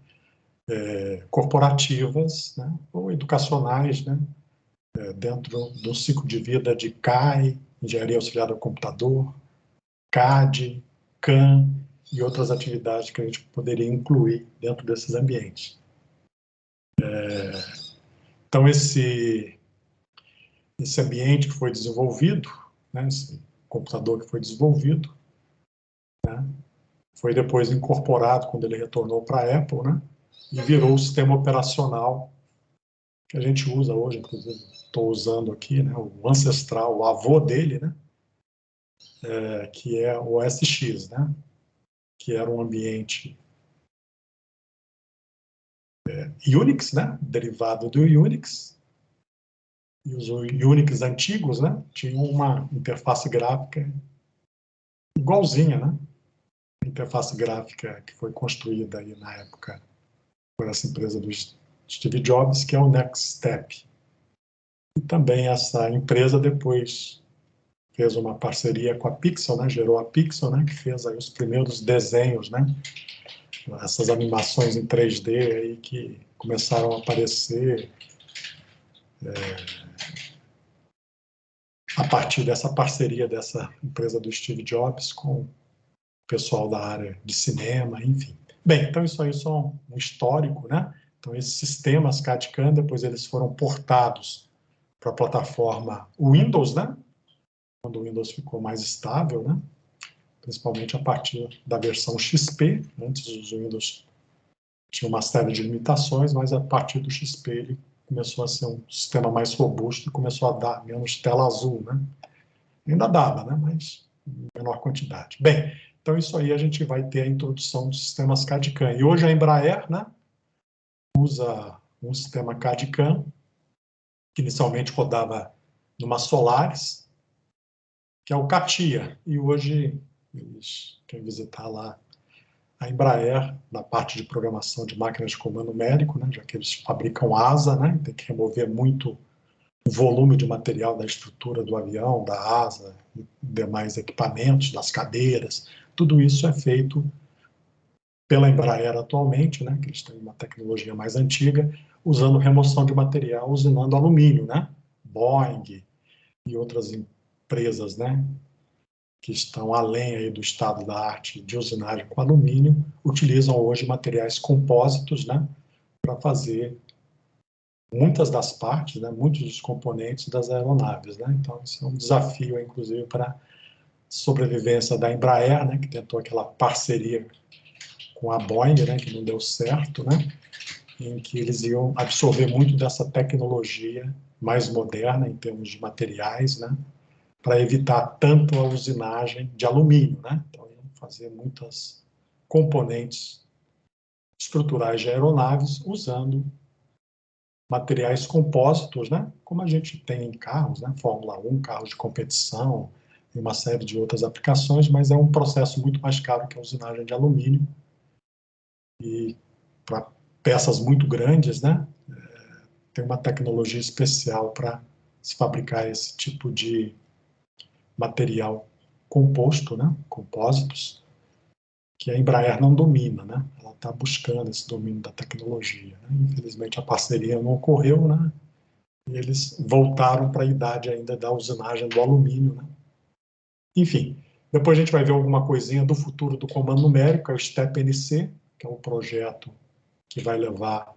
corporativas, né, ou educacionais, né, dentro do ciclo de vida de CAE, Engenharia Auxiliar do Computador, CAD, CAM e outras atividades que a gente poderia incluir dentro desses ambientes. Então, esse ambiente que foi desenvolvido, né, esse computador que foi desenvolvido, né, foi depois incorporado quando ele retornou para a Apple, né, e virou o sistema operacional que a gente usa hoje, inclusive estou usando aqui, né, o ancestral, o avô dele, né, que é o OS X, né, que era um ambiente Unix, né, derivado do Unix, e os Unix antigos, né, tinham uma interface gráfica igualzinha, né, a interface gráfica que foi construída aí na época por essa empresa do Steve Jobs, que é o Next Step. E também essa empresa depois fez uma parceria com a Pixel, né? Gerou a Pixel, né? Que fez aí os primeiros desenhos, né? Essas animações em 3D aí que começaram a aparecer a partir dessa parceria dessa empresa do Steve Jobs com o pessoal da área de cinema, enfim. Bem, então isso aí é só um histórico, né? Então esses sistemas CAD/CAM, depois eles foram portados para a plataforma Windows, né? Quando o Windows ficou mais estável, né? Principalmente a partir da versão XP. Antes os Windows tinham uma série de limitações, mas a partir do XP ele começou a ser um sistema mais robusto e começou a dar menos tela azul, né? Ainda dava, né? Mas em menor quantidade. Bem, então isso aí a gente vai ter a introdução dos sistemas CAD/CAM. E hoje a Embraer, né, usa um sistema CAD/CAM que inicialmente rodava numa Solaris, que é o CATIA. E hoje, quem visitar lá a Embraer, na parte de programação de máquinas de comando numérico, né, já que eles fabricam asa, né, tem que remover muito volume de material da estrutura do avião, da asa, e demais equipamentos, das cadeiras, tudo isso é feito pela Embraer atualmente, né, que eles têm uma tecnologia mais antiga, usando remoção de material, usinando alumínio, né, Boeing e outras empresas, né, que estão além aí do estado da arte de usinagem com alumínio, utilizam hoje materiais compósitos, né, para fazer muitas das partes, né, muitos dos componentes das aeronaves, né? Então isso é um desafio, inclusive, para a sobrevivência da Embraer, né, que tentou aquela parceria com a Boeing, né, que não deu certo, né, em que eles iam absorver muito dessa tecnologia mais moderna em termos de materiais, né, para evitar tanto a usinagem de alumínio, né? Então iam fazer muitas componentes estruturais de aeronaves usando materiais compósitos, né? Como a gente tem em carros, né? Fórmula 1, carros de competição e uma série de outras aplicações, mas é um processo muito mais caro que a usinagem de alumínio e para peças muito grandes, né? Tem uma tecnologia especial para se fabricar esse tipo de material composto, né? Compósitos, que a Embraer não domina, né? Ela está buscando esse domínio da tecnologia, né? Infelizmente a parceria não ocorreu, né? E eles voltaram para a idade ainda da usinagem do alumínio, né? Enfim, depois a gente vai ver alguma coisinha do futuro do comando numérico, é o STEP-NC, que é um projeto que vai levar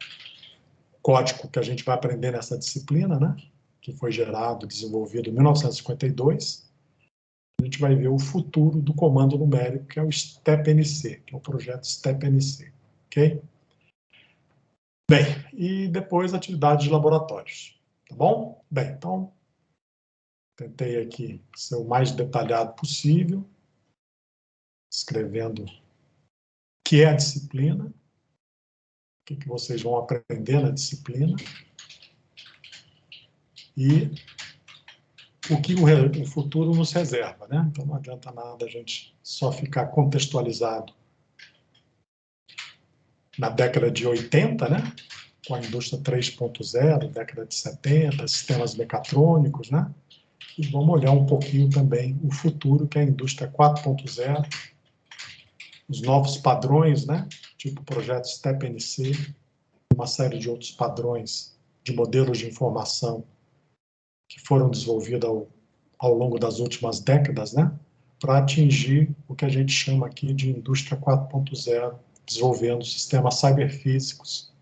código que a gente vai aprender nessa disciplina, né? Que foi gerado, desenvolvido em 1952. A gente vai ver o futuro do comando numérico, que é o STEP-NC, que é o projeto STEP-NC, ok? Bem, e depois atividades de laboratórios, tá bom? Bem, então, tentei aqui ser o mais detalhado possível, escrevendo o que é a disciplina, o que vocês vão aprender na disciplina e o que o futuro nos reserva, né? Então, não adianta nada a gente só ficar contextualizado na década de 80, né? Com a indústria 3.0, década de 70, sistemas mecatrônicos, né? E vamos olhar um pouquinho também o futuro, que é a indústria 4.0, os novos padrões, né? Tipo o projeto STEP-NC, uma série de outros padrões de modelos de informação que foram desenvolvidos ao longo das últimas décadas, né? Para atingir o que a gente chama aqui de indústria 4.0, desenvolvendo sistemas cyberfísicos,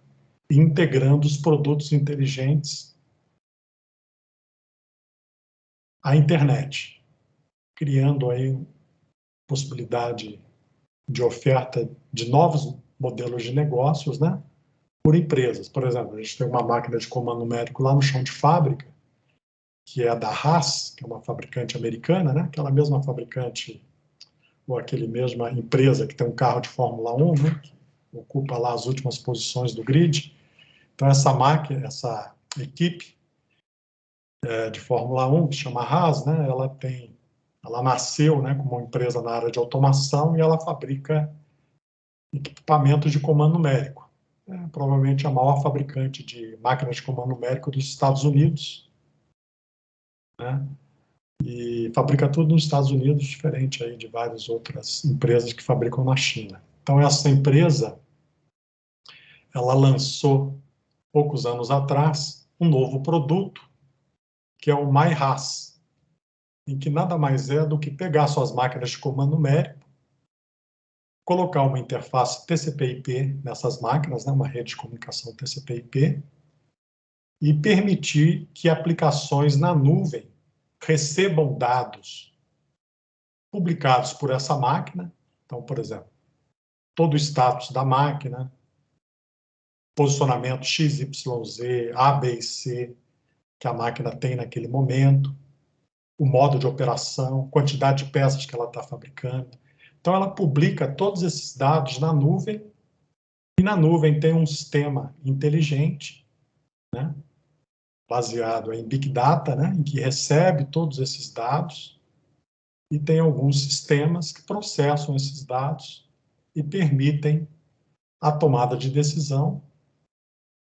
integrando os produtos inteligentes à internet, criando aí possibilidade de oferta de novos modelos de negócios, né, por empresas. Por exemplo, a gente tem uma máquina de comando numérico lá no chão de fábrica, que é a da Haas, que é uma fabricante americana, né, aquela mesma fabricante ou aquele mesma empresa que tem um carro de Fórmula 1, né, que ocupa lá as últimas posições do grid. Então, essa máquina, essa equipe de Fórmula 1, que chama Haas, né, ela nasceu, né, como uma empresa na área de automação e ela fabrica equipamentos de comando numérico. É provavelmente a maior fabricante de máquinas de comando numérico dos Estados Unidos. né? E fabrica tudo nos Estados Unidos, diferente aí de várias outras empresas que fabricam na China. Então, essa empresa, ela lançou, poucos anos atrás, um novo produto, que é o MyHAS, em que nada mais é do que pegar suas máquinas de comando numérico, colocar uma interface TCP/IP nessas máquinas, né, uma rede de comunicação TCP/IP, e permitir que aplicações na nuvem recebam dados publicados por essa máquina. Então, por exemplo, todo o status da máquina, posicionamento XYZ, A, B e C que a máquina tem naquele momento, o modo de operação, quantidade de peças que ela está fabricando. Então, ela publica todos esses dados na nuvem, e na nuvem tem um sistema inteligente, né, baseado em Big Data, né, em que recebe todos esses dados, e tem alguns sistemas que processam esses dados e permitem a tomada de decisão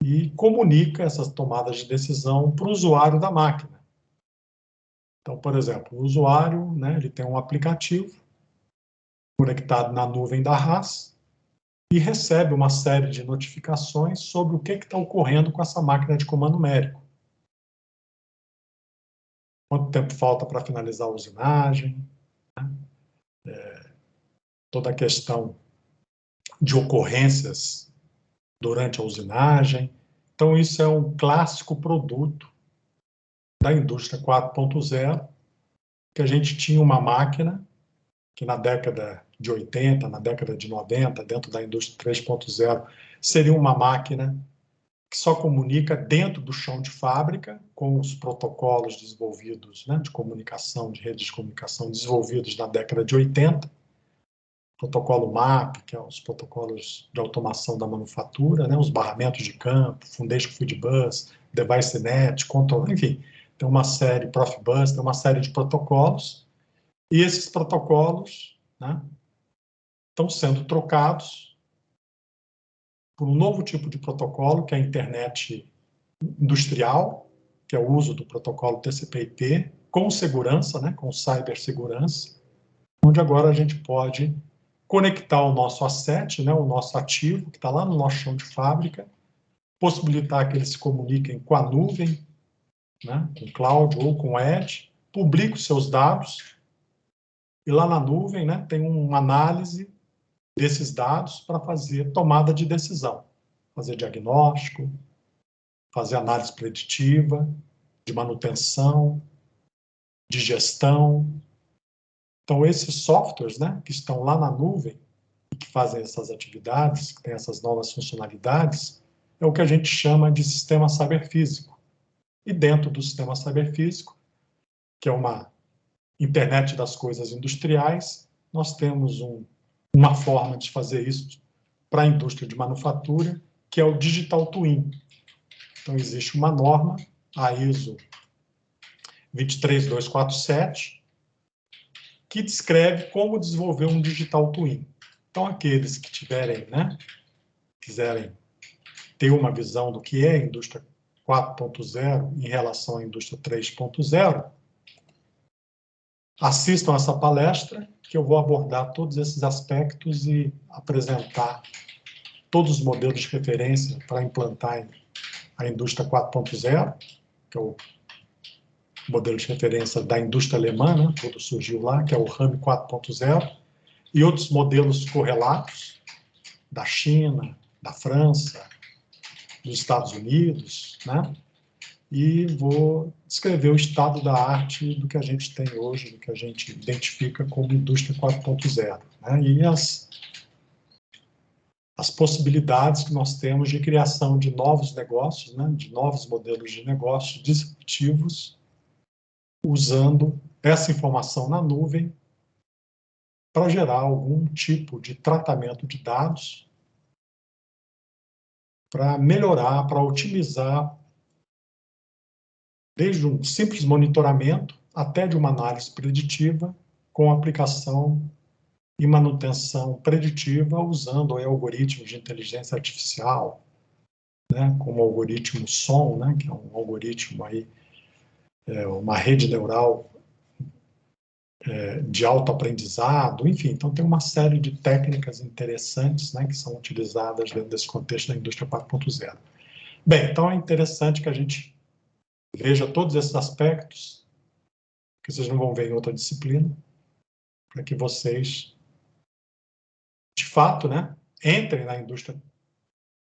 e comunica essas tomadas de decisão para o usuário da máquina. Então, por exemplo, o usuário, né, ele tem um aplicativo conectado na nuvem da RAS e recebe uma série de notificações sobre o que está ocorrendo com essa máquina de comando numérico. Quanto tempo falta para finalizar a usinagem, né? Toda a questão de ocorrências durante a usinagem. Então, isso é um clássico produto da indústria 4.0, que a gente tinha uma máquina que na década de 80, na década de 90, dentro da indústria 3.0, seria uma máquina que só comunica dentro do chão de fábrica, com os protocolos desenvolvidos, né, de comunicação, de redes de comunicação desenvolvidos na década de 80, protocolo MAP, que é os protocolos de automação da manufatura, né, os barramentos de campo, Foundation Field Bus, DeviceNet, Control, enfim, tem uma série, Profibus, tem uma série de protocolos, e esses protocolos, né, estão sendo trocados por um novo tipo de protocolo, que é a internet industrial, que é o uso do protocolo TCP/IP, com segurança, né, com cibersegurança, onde agora a gente pode conectar o nosso asset, né, o nosso ativo, que está lá no nosso chão de fábrica, possibilitar que eles se comuniquem com a nuvem, né, com o cloud ou com o edge, publique os seus dados, e lá na nuvem, né, tem uma análise desses dados para fazer tomada de decisão, fazer diagnóstico, fazer análise preditiva, de manutenção, de gestão. Então, esses softwares, né, que estão lá na nuvem e que fazem essas atividades, que têm essas novas funcionalidades, é o que a gente chama de sistema cyberfísico. E dentro do sistema cyberfísico, que é uma internet das coisas industriais, nós temos uma forma de fazer isso para a indústria de manufatura, que é o Digital Twin. Então, existe uma norma, a ISO 23247, que descreve como desenvolver um Digital Twin. Então, aqueles que tiverem, né, quiserem ter uma visão do que é a indústria 4.0 em relação à indústria 3.0, assistam essa palestra, que eu vou abordar todos esses aspectos e apresentar todos os modelos de referência para implantar a indústria 4.0, que é o modelo de referência da indústria alemã, né? Tudo surgiu lá, que é o RAM 4.0, e outros modelos correlatos da China, da França, dos Estados Unidos, né? E vou descrever o estado da arte do que a gente tem hoje, do que a gente identifica como indústria 4.0, né? E as possibilidades que nós temos de criação de novos negócios, né? De novos modelos de negócios disruptivos, usando essa informação na nuvem para gerar algum tipo de tratamento de dados, para melhorar, para otimizar, desde um simples monitoramento até de uma análise preditiva, com aplicação e manutenção preditiva usando aí algoritmos de inteligência artificial, né, como o algoritmo SOM, né, que é um algoritmo aí uma rede neural de autoaprendizado, enfim. Então, tem uma série de técnicas interessantes, né, que são utilizadas dentro desse contexto da indústria 4.0. Bem, então é interessante que a gente veja todos esses aspectos, que vocês não vão ver em outra disciplina, para que vocês, de fato, né, entrem na indústria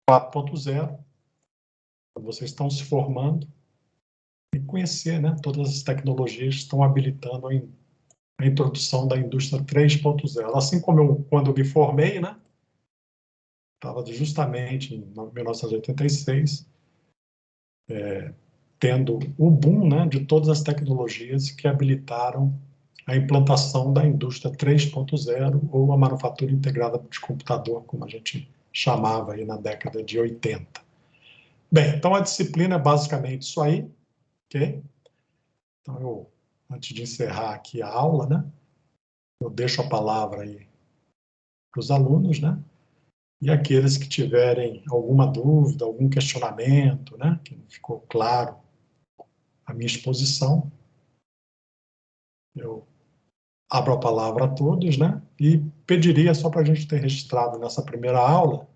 4.0, quando vocês estão se formando, e conhecer, né, todas as tecnologias que estão habilitando a introdução da indústria 3.0. Assim como quando eu me formei, né, estava justamente em 1986, tendo o boom, né, de todas as tecnologias que habilitaram a implantação da indústria 3.0 ou a manufatura integrada de computador, como a gente chamava aí na década de 80. Bem, então a disciplina é basicamente isso aí, ok? Então, antes de encerrar aqui a aula, né, eu deixo a palavra aí para os alunos, né? E aqueles que tiverem alguma dúvida, algum questionamento, né, que não ficou claro a minha exposição, eu abro a palavra a todos, né, e pediria só para a gente ter registrado nessa primeira aula,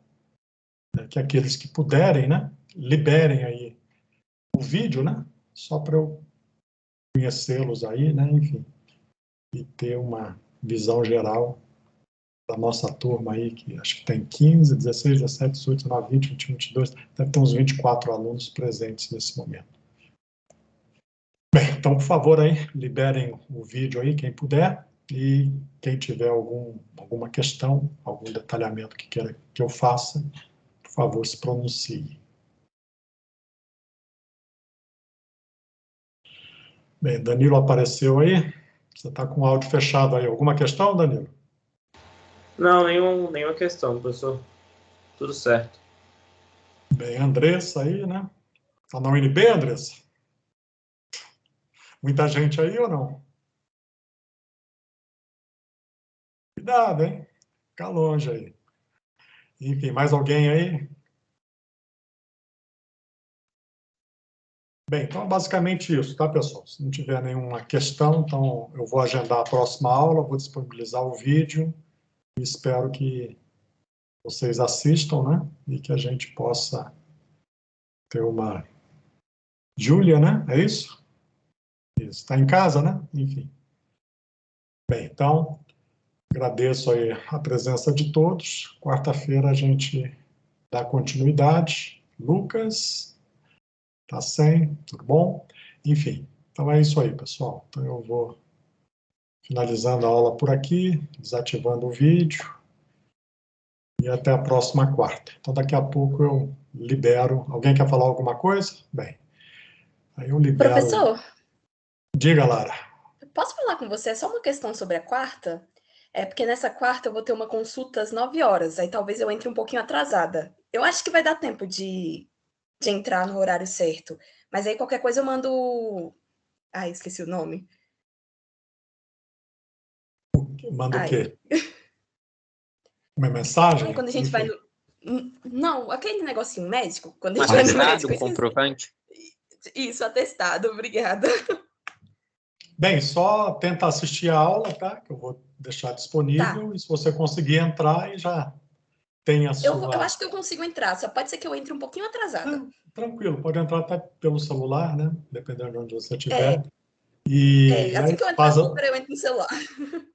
né, que aqueles que puderem, né, liberem aí o vídeo, né, só para eu conhecê-los aí, né, enfim, e ter uma visão geral da nossa turma aí, que acho que tem 15, 16, 17, 18, 19, 20, 21, 22, deve ter uns 24 alunos presentes nesse momento. Bem, então, por favor, aí, liberem o vídeo aí, quem puder, e quem tiver alguma questão, algum detalhamento que queira que eu faça, por favor, se pronuncie. Bem, Danilo apareceu aí, você está com o áudio fechado aí. Alguma questão, Danilo? Não, nenhuma questão, professor. Tudo certo. Bem, Andressa aí, né? Está na UNB, Andressa? Muita gente aí ou não? Cuidado, hein? Fica longe aí. Enfim, mais alguém aí? Bem, então é basicamente isso, tá, pessoal? Se não tiver nenhuma questão, então eu vou agendar a próxima aula, vou disponibilizar o vídeo e espero que vocês assistam, né? E que a gente possa ter uma... Júlia, né? É isso? Isso. Está em casa, né? Enfim. Bem, então, agradeço aí a presença de todos. Quarta-feira a gente dá continuidade. Lucas, tá sem, tudo bom? Enfim, então é isso aí, pessoal. Então eu vou finalizando a aula por aqui, desativando o vídeo e até a próxima quarta. Então daqui a pouco eu libero. Alguém quer falar alguma coisa? Bem, aí eu libero. Professor, Diga, Lara. posso falar com você? É só uma questão sobre a quarta? É porque nessa quarta eu vou ter uma consulta às 9 horas, aí talvez eu entre um pouquinho atrasada. Eu acho que vai dar tempo de entrar no horário certo. Mas aí qualquer coisa eu mando. Ai, esqueci o nome. Manda o Ai. quê? Uma mensagem? Ai, quando a gente vai no. Não, aquele negocinho médico. Quando a gente vai no médico. Comprovante? Isso, atestado, obrigada. Bem, só tenta assistir a aula, tá? Que eu vou deixar disponível. Tá. E se você conseguir entrar, e já tem a Eu sua... acho que eu consigo entrar, só pode ser que eu entre um pouquinho atrasada. Tranquilo, pode entrar até pelo celular, né? Dependendo de onde você estiver. É, E assim aí que eu entrar no Uber, eu entro no celular.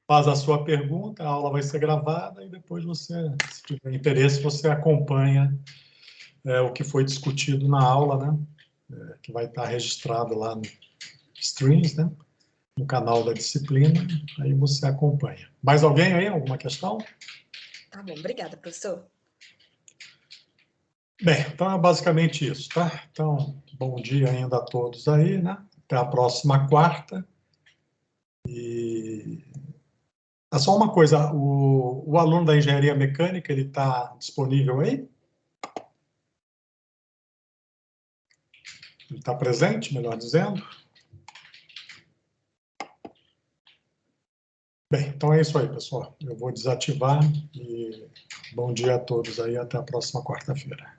faz a sua pergunta, a aula vai ser gravada e depois você, se tiver interesse, você acompanha o que foi discutido na aula, né? Que vai estar registrado lá no Streams, né? No canal da disciplina, aí você acompanha. Mais alguém aí? Alguma questão? Tá bom, obrigada, professor. Bem, então é basicamente isso, tá? Então, bom dia ainda a todos aí, né? Até a próxima quarta. E é só uma coisa, o aluno da engenharia mecânica, ele está disponível aí? Ele está presente, melhor dizendo? Bem, então é isso aí, pessoal. Eu vou desativar e bom dia a todos aí, até a próxima quarta-feira.